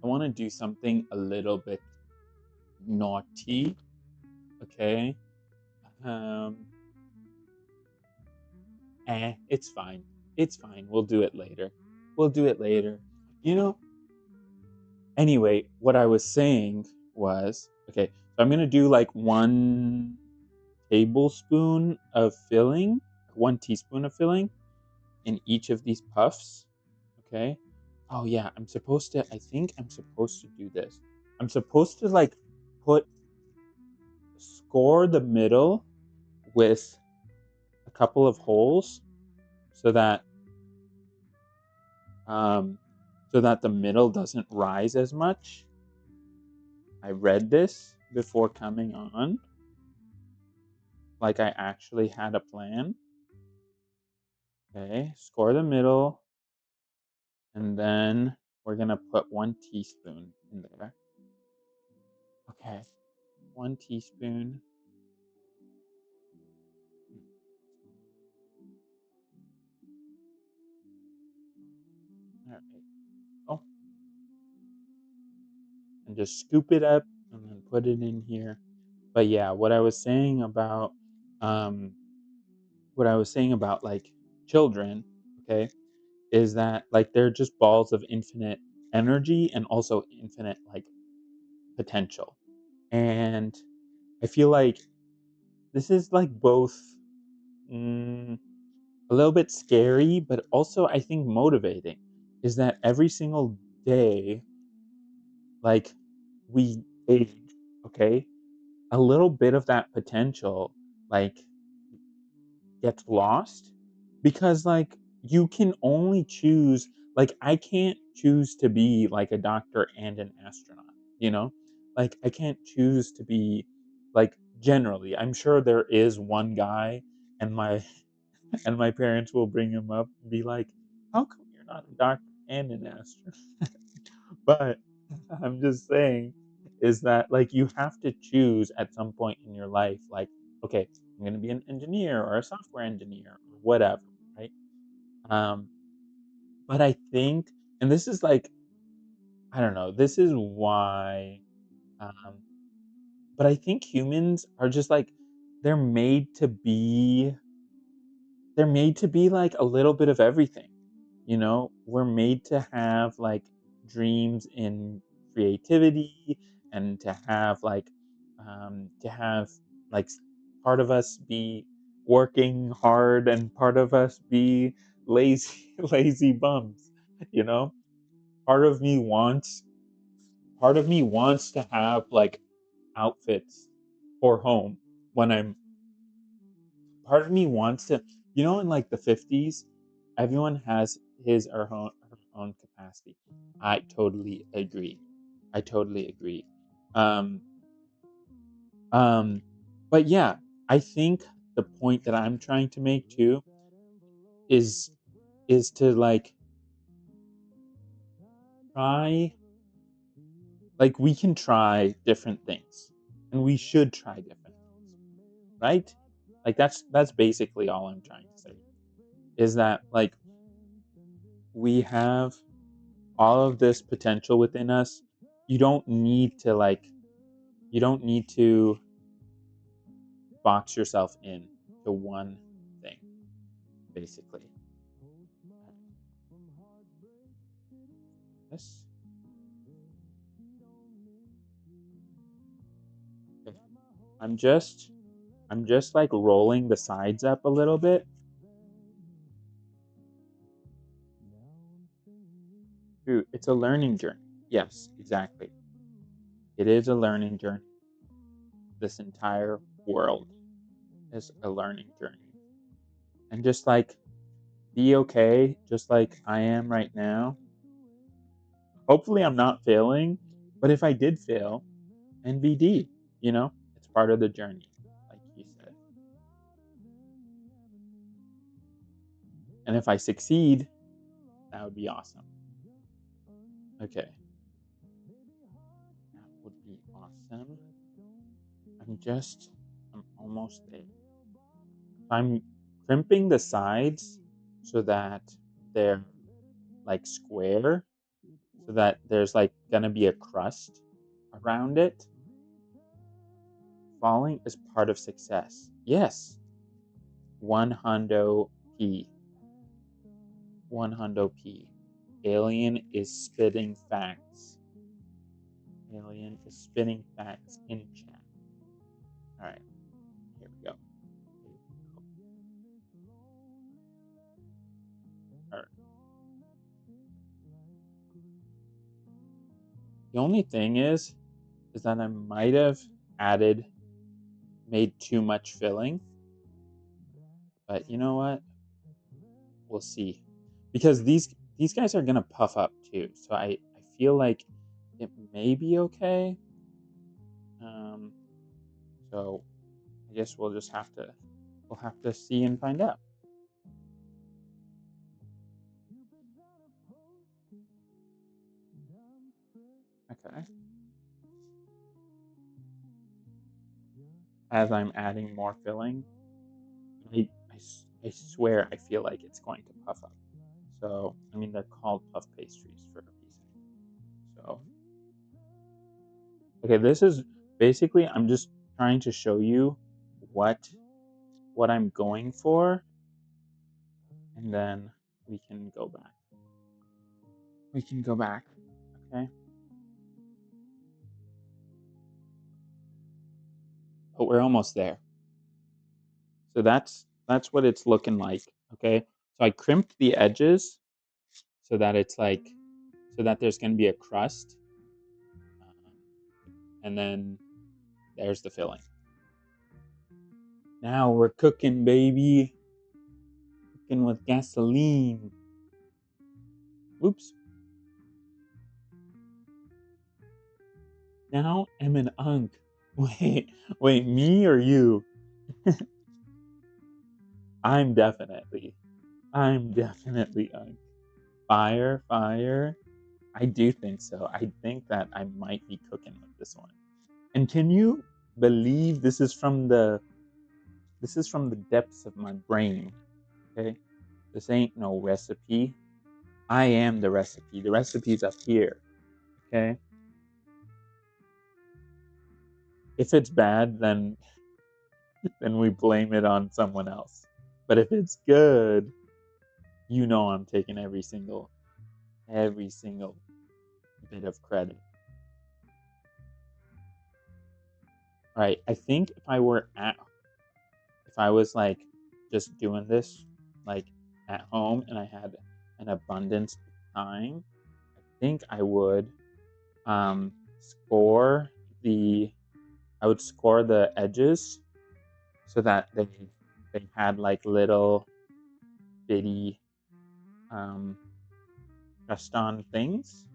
I wanna do something a little bit naughty. Okay. Um it's fine. It's fine. We'll do it later. We'll do it later. You know, anyway, what I was saying was, okay, so I'm gonna do like 1 tablespoon of filling, 1 teaspoon of filling in each of these puffs. Okay. Oh yeah, I think I'm supposed to do this. I'm supposed to like put score the middle with a couple of holes so that um, so that the middle doesn't rise as much. I read this before coming on, like I actually had a plan. Okay, score the middle, and then we're gonna put 1 teaspoon in there. Okay, 1 teaspoon. All right. Oh, and just scoop it up and then put it in here. But yeah, um, what I was saying about like children, okay, is that like they're just balls of infinite energy and also infinite like potential. And I feel like this is like both mm, a little bit scary, but also I think motivating. Is that every single day, like we age, okay, a little bit of that potential, like gets lost because like you can only choose like I can't choose to be like a doctor and an astronaut, you know? Like I can't choose to be like generally. I'm sure there is one guy and my and my parents will bring him up and be like, "How come you're not a doctor and an astronaut?" But I'm just saying is that like you have to choose at some point in your life, like, okay, I'm gonna be an engineer or a software engineer or whatever, right? Um, but I think, and this is like, I don't know, this is why, um, but I think humans are just like they're made to be, they're made to be like a little bit of everything, You know, we're made to have like dreams in creativity and to have like part of us be working hard and part of us be lazy lazy bums, you know? Part of me wants part of me wants to have like outfits for home when I'm part of me wants to, you know, in like the 50s, everyone has his or her own capacity. I totally agree. I totally agree. Um, um, but yeah, I think the point that I'm trying to make too is to like try, like we can try different things and we should try different things, right? Like that's basically all I'm trying to say is that like we have all of this potential within us. You don't need to you don't need to box yourself in to one thing, basically. This okay. I'm just I'm just like rolling the sides up a little bit. Dude, it's a learning journey. Yes, exactly. It is a learning journey. This entire world is a learning journey. And just like be okay, just like I am right now. Hopefully I'm not failing, but if I did fail, NVD, you know, it's part of the journey, like you said. And if I succeed, that would be awesome. Okay, that would be awesome. I'm almost there. I'm crimping the sides so that they're like square, so that there's like gonna be a crust around it. Falling is part of success. Yes, one hundo p. One hundo p. Alien is spitting facts. Alien is spitting facts in chat. All right, here we go. All right. The only thing is that I might have made too much filling, but you know what? We'll see, because these guys are gonna puff up too. So I feel like it may be okay. Um, so I guess we'll have to see and find out. Okay. As I'm adding more filling, I swear I feel like it's going to puff up. So, I mean, they're called puff pastries for a reason. So, okay, this is basically, I'm just trying to show you what I'm going for, and then we can go back. We can go back. Okay. But we're almost there. So that's what it's looking like. Okay. So I crimped the edges so that it's like so that there's going to be a crust, um, and then there's the filling. Now we're cooking, baby. Cooking with gasoline. Oops. Now I'm an unk. Wait, me or you? I'm definitely. I'm definitely unk. Fire, fire. I do think so. I think that I might be cooking with this one. And can you believe this is from the depths of my brain, okay? This ain't no recipe. I am the recipe. The recipe's up here, okay? If it's bad, then we blame it on someone else. But if it's good, You know I'm taking every single bit of credit. All right, I think if I was like just doing this like at home and I had an abundance of time, I think I would um score the I would score the edges so that they had like little bitty um pressed on things,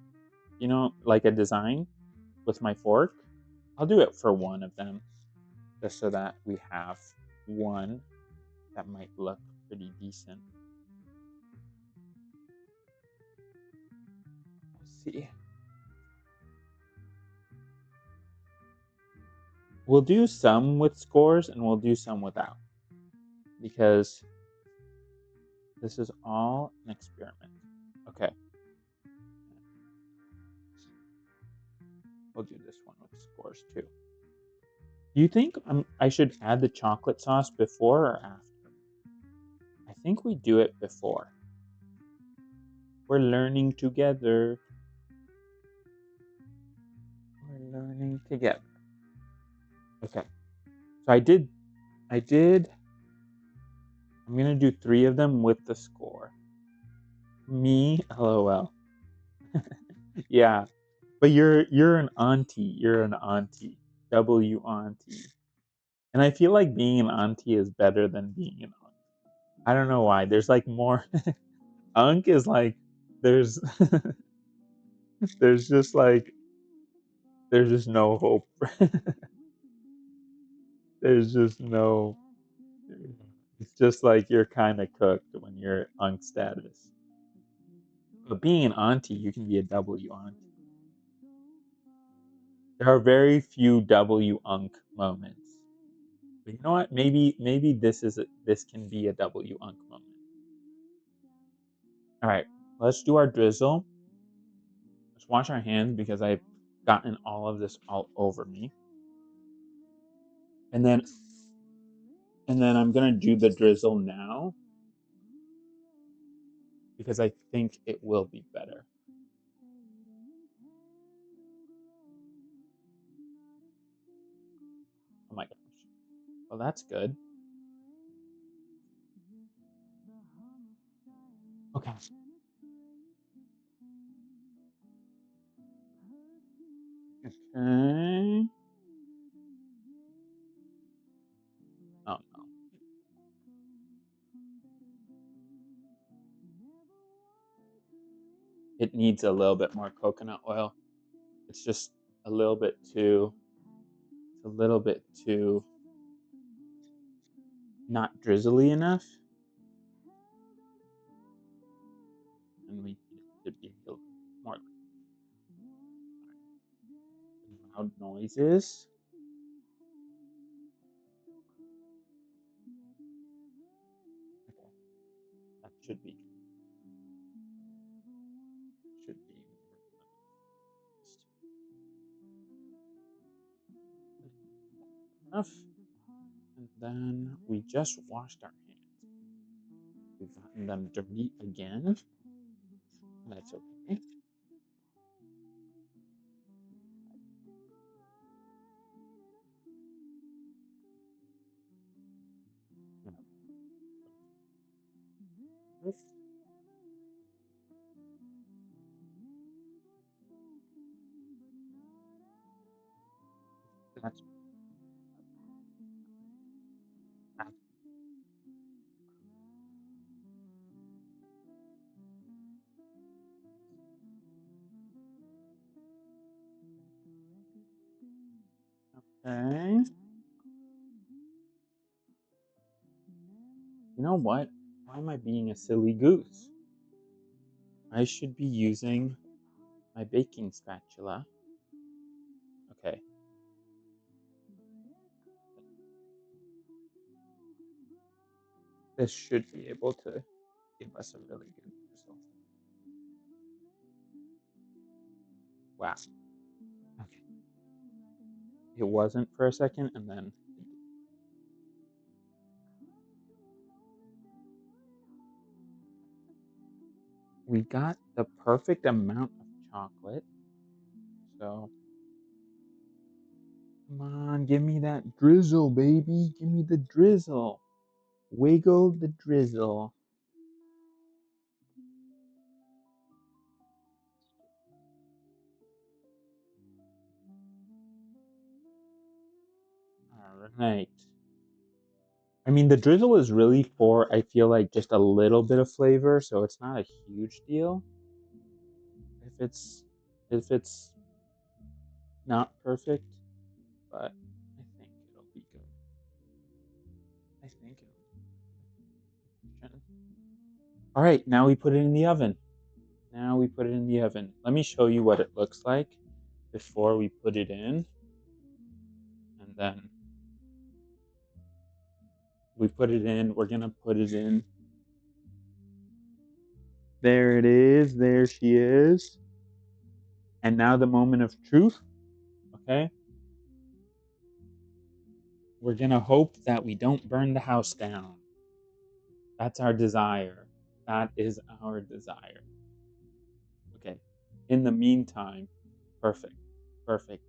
like a design with my fork. I'll do it for one of them just so that we have one that might look pretty decent. We'll see. We'll do some with scores and we'll do some without because this is all an experiment. Okay, we'll do this one with scores too. Do you think I should add the chocolate sauce before or after? I think we do it before. We're learning together. We're learning together. Okay. So I did, I'm gonna do 3 of them with the score. Me, lol. Yeah. But you're an auntie. You're an auntie. W auntie. And I feel like being an auntie is better than being an aunt. I don't know why. There's like more unk is like there's there's just like there's just no hope. There's just no it's just like you're kind of cooked when you're unk status. But being an auntie, you can be a W auntie. There are very few W unk moments. But you know what? Maybe this can be a W unk moment. All right, let's do our drizzle. Let's wash our hands because I've gotten all of this all over me. And then I'm gonna do the drizzle now because I think it will be better. Oh my gosh. Well, that's good. Okay. Okay. Oh no. It needs a little bit more coconut oil. It's just a little bit too it's a little bit too not drizzly enough. And we need it to be a little more loud noises. Okay, that should be enough. And then we just washed our hands. We've gotten them dirty again. That's okay. That's okay. You know what? Why am I being a silly goose? I should be using my baking spatula. Okay. This should be able to give us a really good result. Wow. Okay. It wasn't for a second, and then we got the perfect amount of chocolate. So come on, give me that drizzle, baby. Give me the drizzle. Wiggle the drizzle. All right. I mean, the drizzle is really for, I feel like, just a little bit of flavor, so it's not a huge deal. If it's if it's not perfect, but I think it'll be good. I think it'll be good. All right, now we put it in the oven. Now we put it in the oven. Let me show you what it looks like before we put it in, and then we put it in. We're gonna put it in. There it is. There she is. And now the moment of truth. Okay. We're gonna hope that we don't burn the house down. That's our desire. That is our desire. Okay. In the meantime, perfect. Perfect.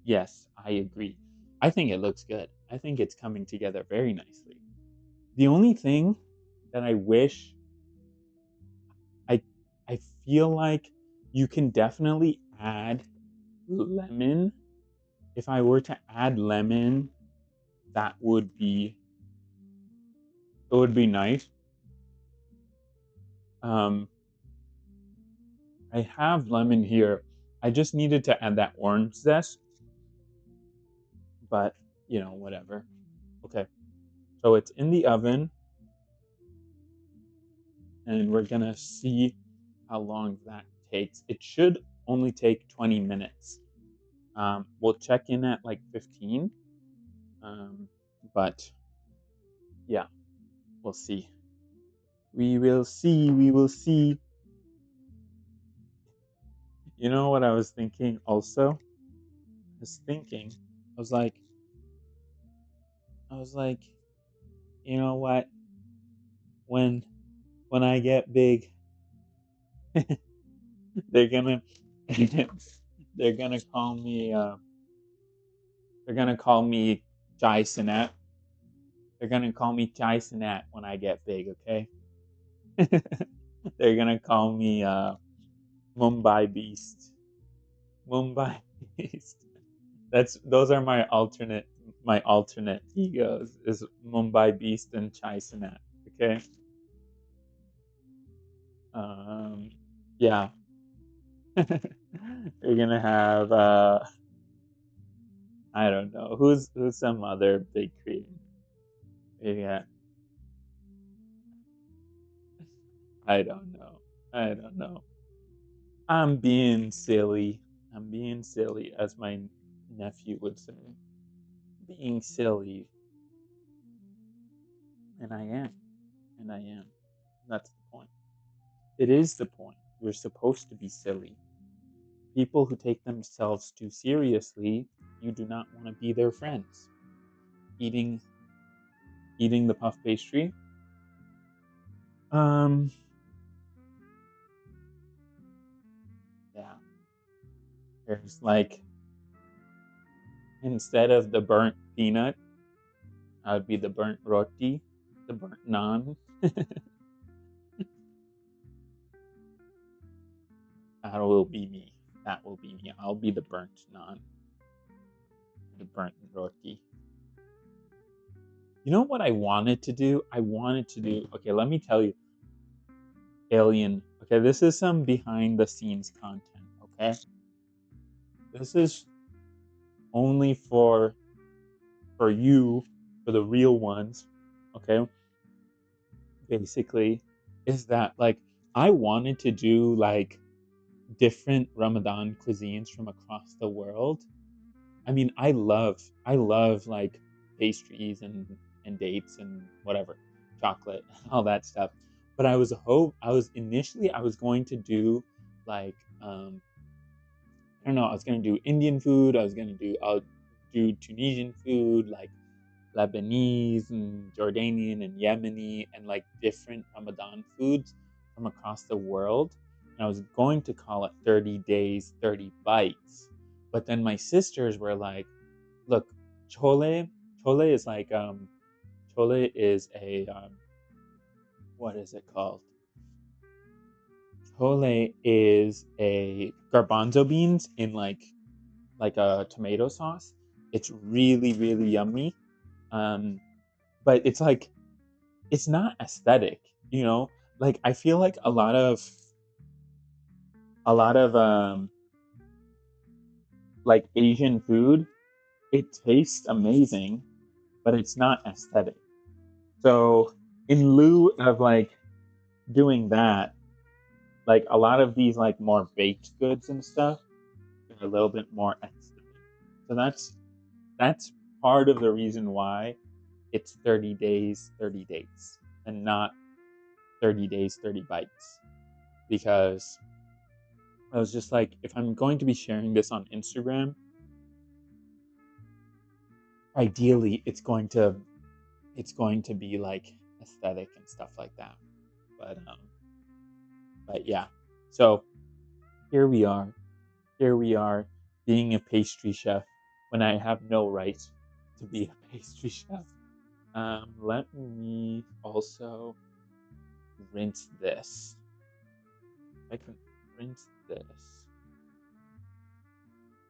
Yes, I agree. I think it looks good. I think it's coming together very nicely. The only thing that I wish I I feel like you can definitely add lemon. If I were to add lemon, that would be nice. Um, I have lemon here. I just needed to add that orange zest, but whatever. Okay, so it's in the oven, and we're gonna see how long that takes. It should only take 20 minutes. We'll check in at like 15, um, but yeah, we'll see. We will see. We will see. You know what I was thinking also? Was thinking, I was like, I was like, you know what? When when I get big, they're gonna they're gonna call me they're gonna call me Jai Sinat. They're gonna call me Jai Sinat when I get big, okay? They're gonna call me Mumbai Beast. Mumbai Beast. Those are my alternate egos is Mumbai Beast and Chai Sinat. Okay. Um, yeah. You're gonna have I don't know who's some other big creator. Yeah, I don't know. I don't know. I'm being silly. I'm being silly, as my nephew would say. Being silly, and I am, and I am. That's the point. It is the point. We're supposed to be silly. People who take themselves too seriously, you do not want to be their friends. Eating eating the puff pastry. Um, yeah. There's like instead of the burnt peanut, I would be the burnt roti, the burnt naan. That will be me. That will be me. I'll be the burnt naan, the burnt roti. You know what I wanted to do? I wanted to do. Okay, let me tell you, Alien. Okay, this is some behind the scenes content. Okay, this is only for you, for the real ones. Okay, basically, is that like I wanted to do like different Ramadan cuisines from across the world. I mean, I love like pastries and dates and whatever, chocolate, all that stuff. But I was going to do like I don't know, I was going to do Indian food, I'll do Tunisian food, like Lebanese and Jordanian and Yemeni and like different Ramadan foods. from across the world, and I was going to call it 30 days, 30 bites. But then my sisters were like, look, chole, chole is like, chole is a, what is it called? Chole is a garbanzo beans in like a tomato sauce. It's really, really yummy. Um, but it's like it's not aesthetic, you know? Like I feel like a lot of like Asian food, it tastes amazing, but it's not aesthetic. So in lieu of like doing that, like a lot of these like more baked goods and stuff are a little bit more aesthetic. So that's part of the reason why it's 30 days, 30 dates and not 30 days, 30 bites. Because I was just like, if I'm going to be sharing this on Instagram, ideally it's going to be like aesthetic and stuff like that. But yeah. So here we are. Here we are being a pastry chef when I have no right to be a pastry chef. Let me also rinse this. I can rinse this.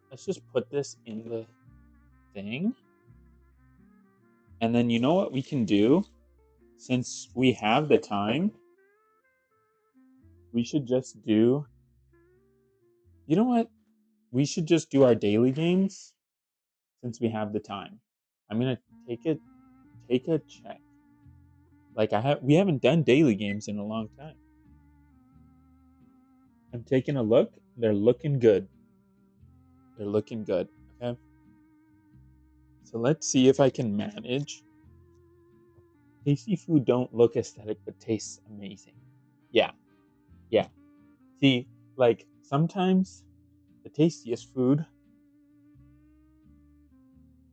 Let's just put this in the thing. And then you know what we can do? Since we have the time, we should just do. You know what? We should just do our daily games since we have the time. I'm gonna take a check. Like we haven't done daily games in a long time. I'm taking a look. They're looking good. They're looking good. Okay. So let's see if I can manage. Tasty food don't look aesthetic, but tastes amazing. Yeah, yeah. See, like sometimes the tastiest food,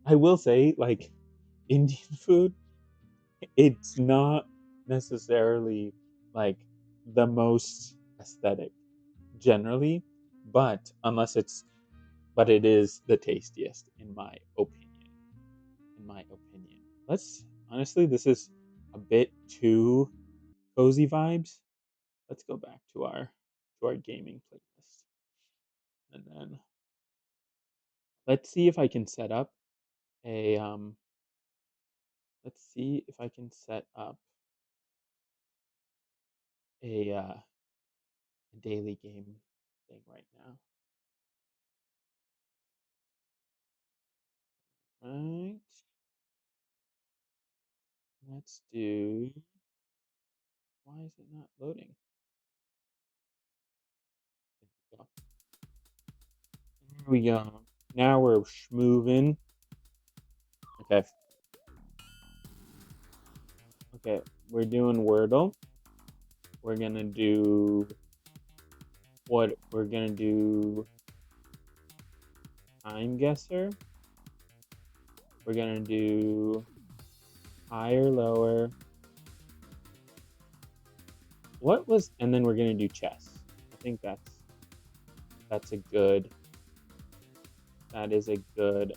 I will say, like Indian food, it's not necessarily like the most aesthetic generally, but it is the tastiest in my opinion. In my opinion. Let's honestly, this is a bit too cozy vibes. Let's go back to our gaming playlist. And then let's see if I can set up a let's see if I can set up a daily game thing right now. Right. Let's do. Why is it not loading? There we go. Now we're moving. Okay. Okay. We're doing Wordle. We're gonna do what? We're gonna do Time Guesser. We're gonna do higher, lower. What was? And then we're gonna do chess. I think that's a good. That is a good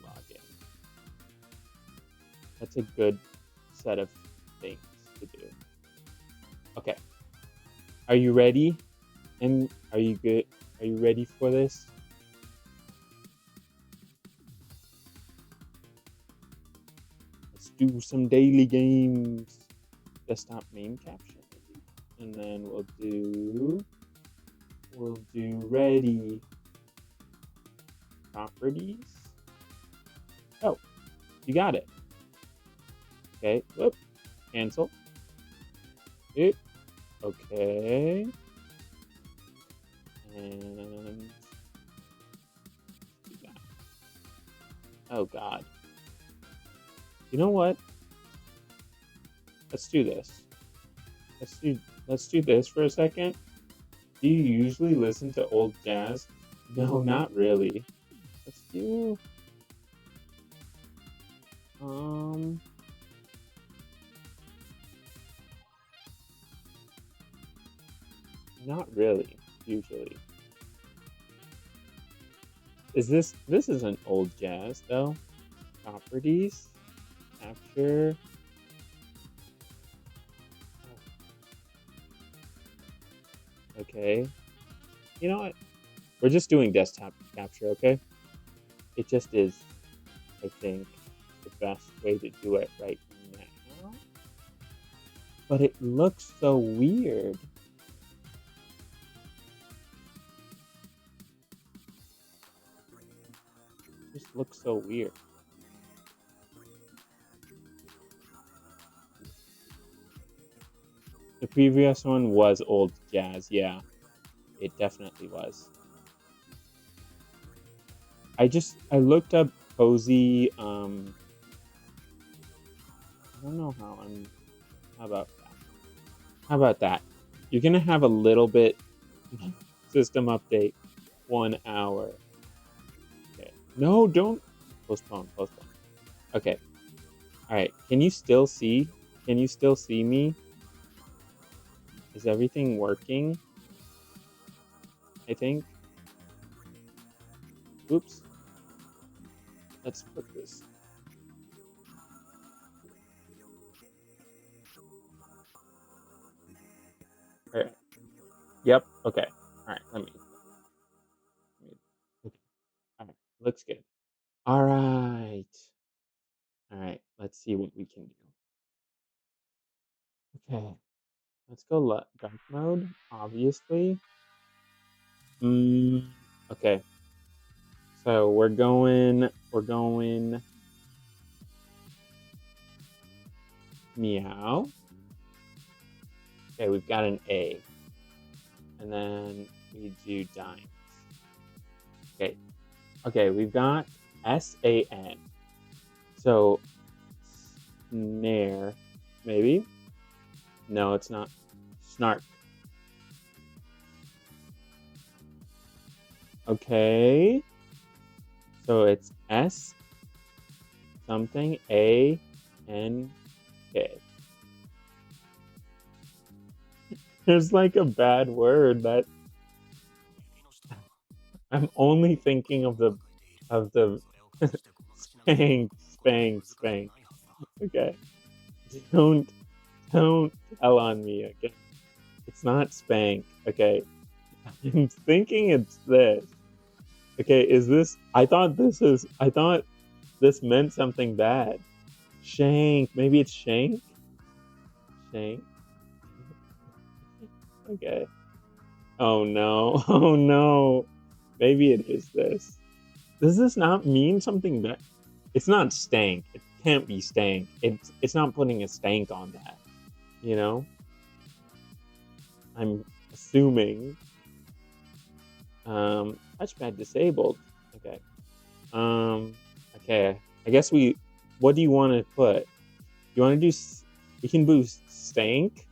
login. That's a good set of things to do. Okay. Are you ready? And are you good? Are you ready for this? Let's do some daily games. Desktop name capture. And then we'll do ready properties. Oh, you got it. Okay. Whoop. Cancel. It. Okay. And do that. Oh God. You know what? Let's do this. Let's do this for a second. Do you usually listen to old jazz? No, not really. Let's do um Not really, usually. This is an old jazz though. Properties, capture. Okay. You know what? We're just doing desktop capture, okay? It just is, I think, the best way to do it right now. But it looks so weird. It just looks so weird. The previous one was old jazz, yeah. It definitely was. I looked up cozy, I don't know how about that? How about that? You're gonna have a little bit system update 1 hour. Okay. No, don't postpone. Okay. All right. Can you still see? Can you still see me? Is everything working? I think. Oops. Let's put this. All right. Yep. Okay. All right. Okay. All right. Looks good. All right. All right. Let's see what we can do. Okay. Let's go dark mode. Obviously. Okay. So we're going meow. Okay, we've got an A. And then we do dimes. Okay. Okay, we've got SAN. So snare, maybe? No, it's not. Snark. Okay. So it's S something ANK. There's like a bad word that I'm only thinking of the spank. Okay. Don't don't tell on me, okay? It's not spank, okay? I'm thinking it's this. Okay, is this I thought this meant something bad. Shank. Maybe it's shank? Shank. Okay. Oh no. Oh no. Maybe it is this. Does this not mean something bad? It's not stank. It can't be stank. It's not putting a stank on that. You know? I'm assuming. Touchpad disabled. Okay. Okay. I guess what do you want to put? You want to do, we can do stank.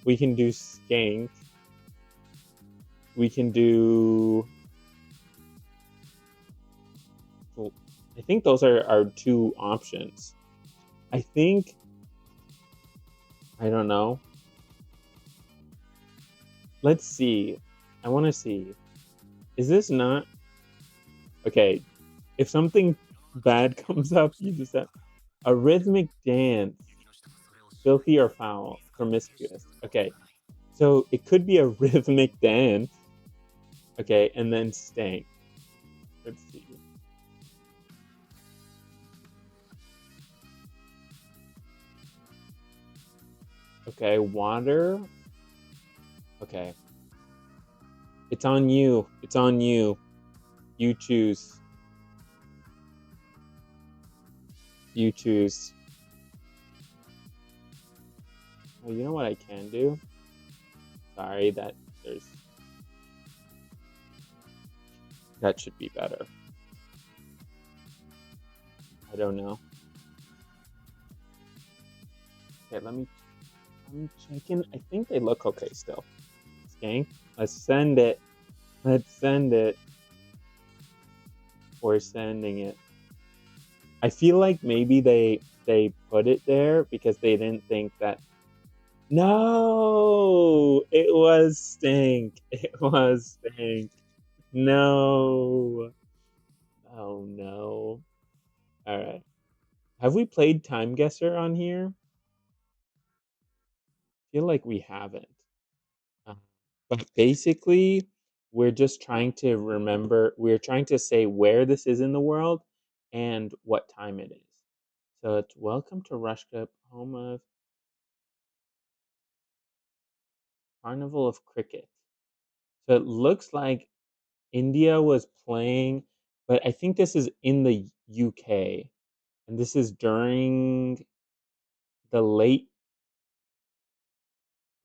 We can do skank. We can do, well, I think those are our two options. I think, I don't know. Let's see. I want to see. Is this not, okay. If something bad comes up, you just have a rhythmic dance, filthy or foul, promiscuous. Okay. So it could be a rhythmic dance. Okay. And then stank. Let's see. Okay. Water. Okay. It's on you. It's on you. You choose. You choose. Oh, you know what I can do? Sorry, that should be better. I don't know. Okay, I'm checking. I think they look okay still. Skank. Let's send it. Let's send it. We're sending it. I feel like maybe they put it there because they didn't think that No, it was stink. It was stink. No. Oh no. All right. Have we played Time Guesser on here? I feel like we haven't. Uh, But basically, we're just trying to remember, we're trying to say where this is in the world and what time it is. So it's welcome to Rushcup, home of Carnival of Cricket. So it looks like India was playing, but I think this is in the UK. And this is during the late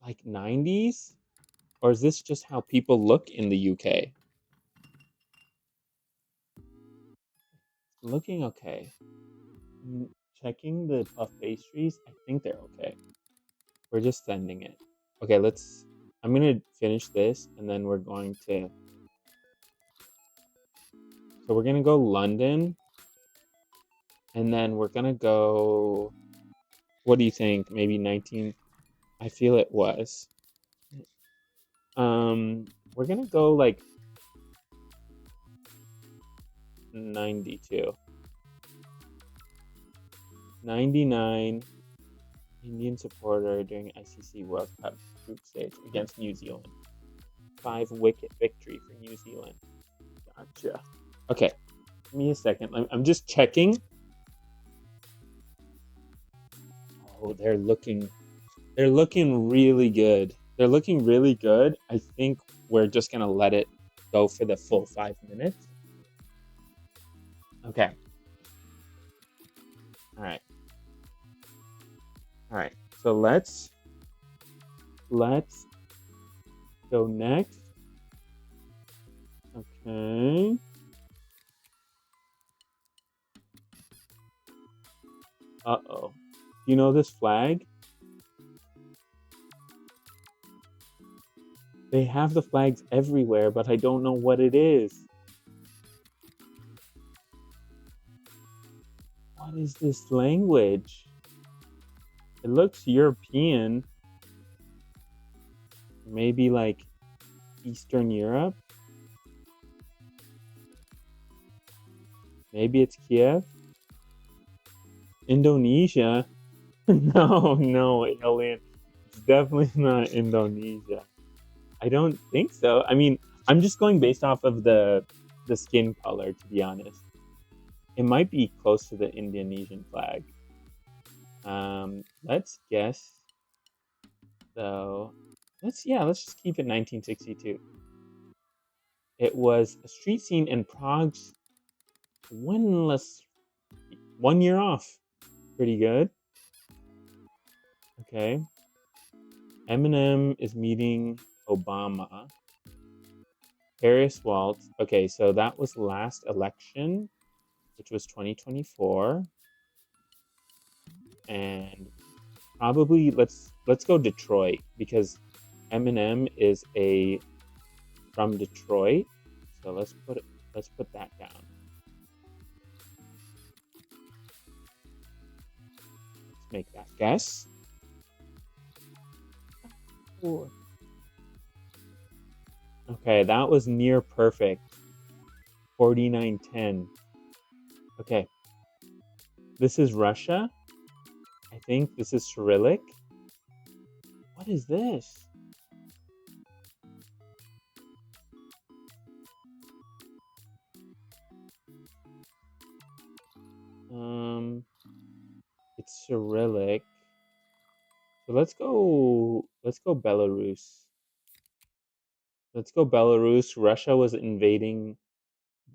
like 90s? Or is this just how people look in the UK? Looking okay. Mm, checking the puff pastries, I think they're okay. We're just sending it. Okay, let's. I'm gonna finish this and then we're going to. So we're gonna go London and then we're gonna go. What do you think? Maybe 19. I feel it was. We're gonna go like 92. 99 Indian supporter during ICC World Cup group stage against New Zealand. 5-wicket victory for New Zealand. Gotcha. Okay, give me a second. I'm just checking. Oh, they're looking really good. They're looking really good. I think we're just gonna let it go for the full 5 minutes. Okay. All right. All right. So let's go next. Okay. Uh-oh. You know this flag? They have the flags everywhere, but I don't know what it is. What is this language? It looks European. Maybe like Eastern Europe. Maybe it's Kiev. Indonesia. No, no, alien. It's definitely not Indonesia. I don't think so. I mean, I'm just going based off of the skin color, to be honest. It might be close to the Indonesian flag. Let's guess though. Let's just keep it 1962. It was a street scene in Prague's winless 1 year off. Pretty good. Okay. Eminem is meeting Obama. Paris Waltz. Okay, so that was last election, which was 2024, and probably let's go Detroit because Eminem is a from Detroit. So let's put that down. Let's make that guess. Ooh. Okay, that was near perfect. 4910. Okay. This is Russia. I think this is Cyrillic. What is this? It's Cyrillic. So let's go Belarus. Let's go Belarus. Russia was invading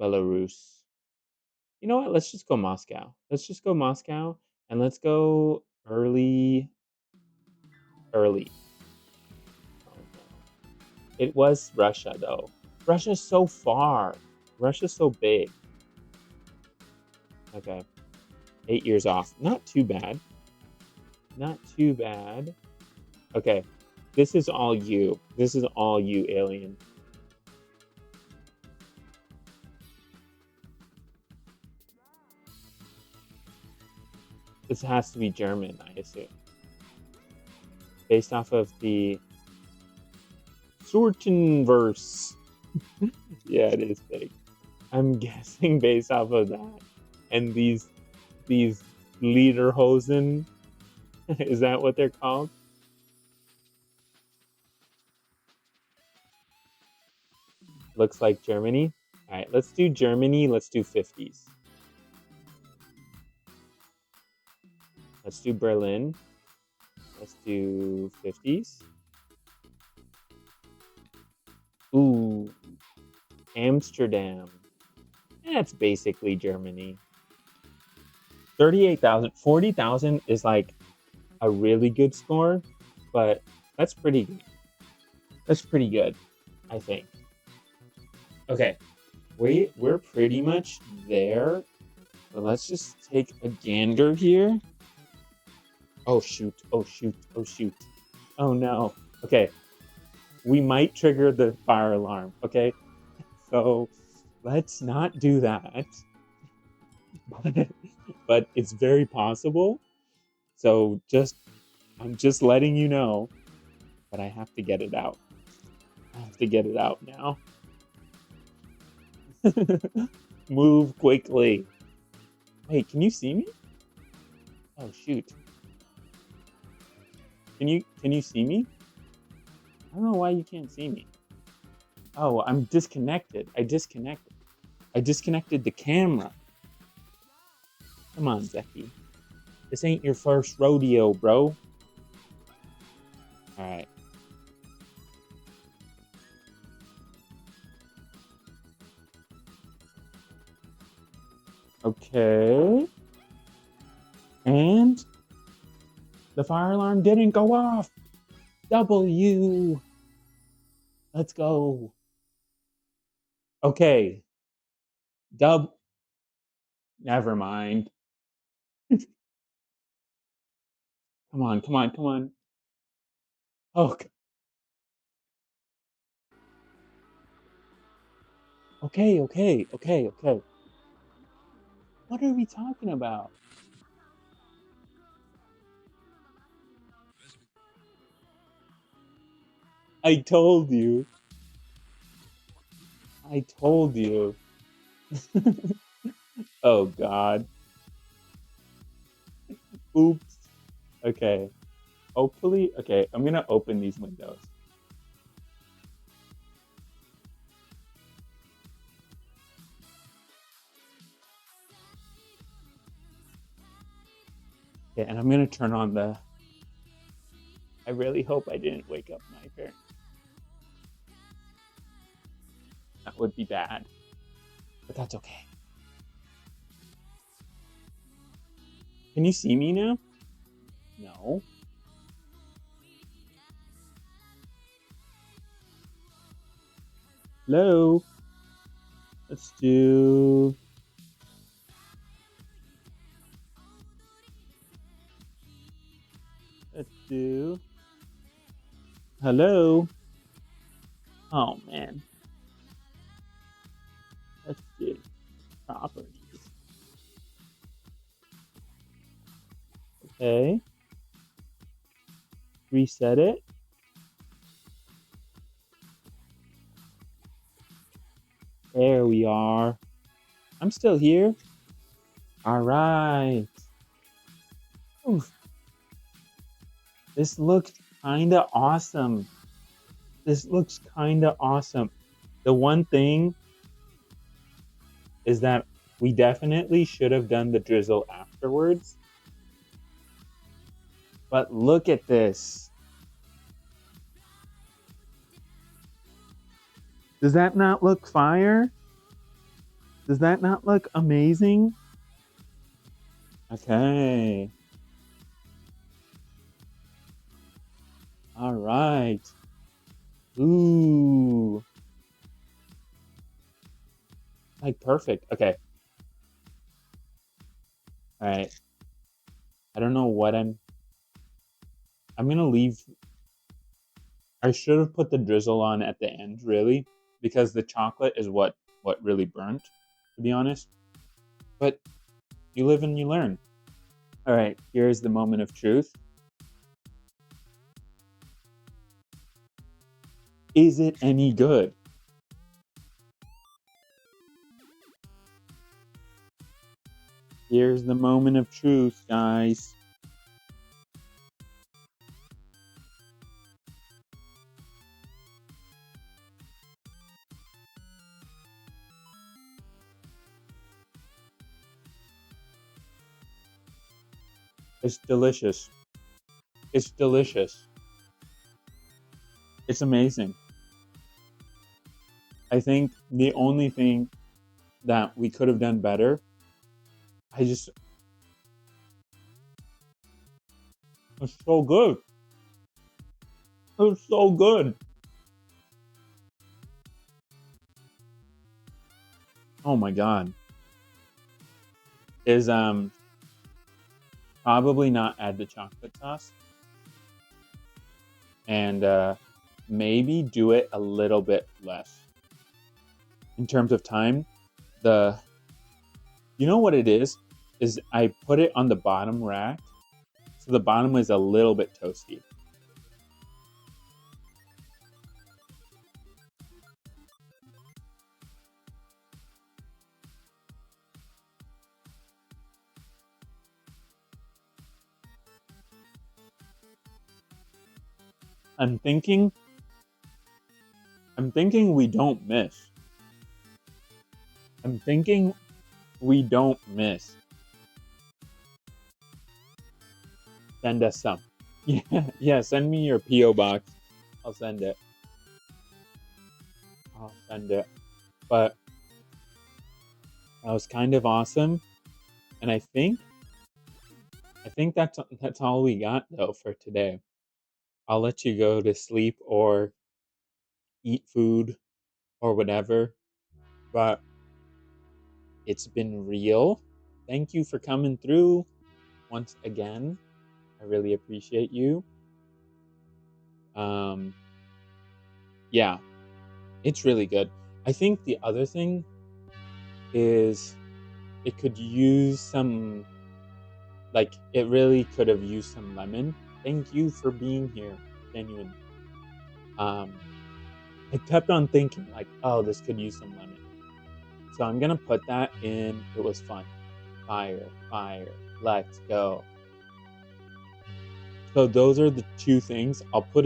Belarus. You know what? Let's just go Moscow. Let's just go Moscow and let's go early. Oh no. It was Russia though. Russia's so far. Russia's so big. Okay. 8 years off. Not too bad. Not too bad. Okay. This is all you. This is all you, alien. This has to be German, I assume. based off of the Sortenverse. Yeah, it is big. I'm guessing based off of that and these Lederhosen. Is that what they're called? Looks like Germany. All right, let's do Germany. Let's do 50s. Let's do Berlin. Let's do 50s. Ooh, Amsterdam. That's basically Germany. 38,000. 40,000 is like a really good score, but that's pretty good. That's pretty good, I think. Okay, we're pretty much there. But let's just take a gander here. Oh shoot! Oh shoot! Oh shoot! Oh no! Okay, we might trigger the fire alarm. Okay, so let's not do that. But it's very possible. So I'm just letting you know. But I have to get it out. I have to get it out now. Move quickly. Wait, can you see me? Oh shoot. Can you see me? I don't know why you can't see me. Oh, I'm disconnected. I disconnected the camera. Come on, Zeki. This ain't your first rodeo, bro. Alright. Okay. And the fire alarm didn't go off. W. Let's go. Okay. Dub. Never mind. Come on, come on, come on. Oh, okay, okay, okay, okay. What are we talking about? I told you. I told you. Oh, God. Oops. Okay. Hopefully, okay, I'm gonna open these windows. Okay, and I'm gonna turn on the. I really hope I didn't wake up my parents. That would be bad, but that's okay. Can you see me now? No. Hello. Let's do. Let's do. Hello. Oh man. Let's do properties. Okay. Reset it. There we are. I'm still here. All right. Oof. This looks kind of awesome. This looks kind of awesome. The one thing is that we definitely should have done the drizzle afterwards. But look at this. Does that not look fire? Does that not look amazing? Okay. All right. Ooh. Like perfect. Okay. All right. I don't know what I'm gonna leave. I should have put the drizzle on at the end, really, because the chocolate is what really burnt, to be honest. But you live and you learn. All right, here's the moment of truth. Is it any good? Here's the moment of truth, guys. It's delicious. It's delicious. It's amazing. I think the only thing that we could have done better, I just, it's so good. It's so good. Oh my God. Is probably not add the chocolate sauce and maybe do it a little bit less in terms of time. The You know what it is I put it on the bottom rack, so the bottom is a little bit toasty. I'm thinking I'm thinking we don't miss. I'm thinking we don't miss. Send us some. Yeah, yeah, send me your PO box. I'll send it. I'll send it. But that was kind of awesome, and I think that's all we got though for today. I'll let you go to sleep or eat food or whatever, but it's been real. Thank you for coming through once again. I really appreciate you. Um, yeah, it's really good. I think the other thing is it could use some, like, it really could have used some lemon. Thank you for being here, genuine. Um, I kept on thinking, like, oh, this could use some lemon. So I'm gonna put that in. It was fun. Fire, fire, let's go. So those are the two things. I'll put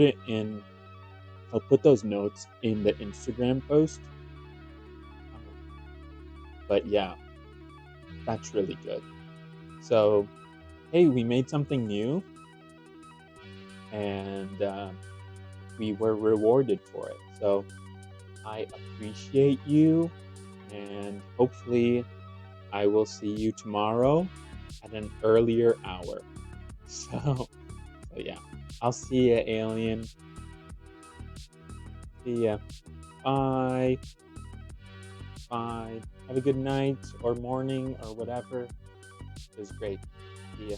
those notes in the Instagram post. But yeah, that's really good. So, hey, we made something new and we were rewarded for it. So I appreciate you, and hopefully I will see you tomorrow at an earlier hour. So yeah, I'll see ya, alien. See ya. Bye. Bye. Have a good night or morning or whatever. It was great. See ya.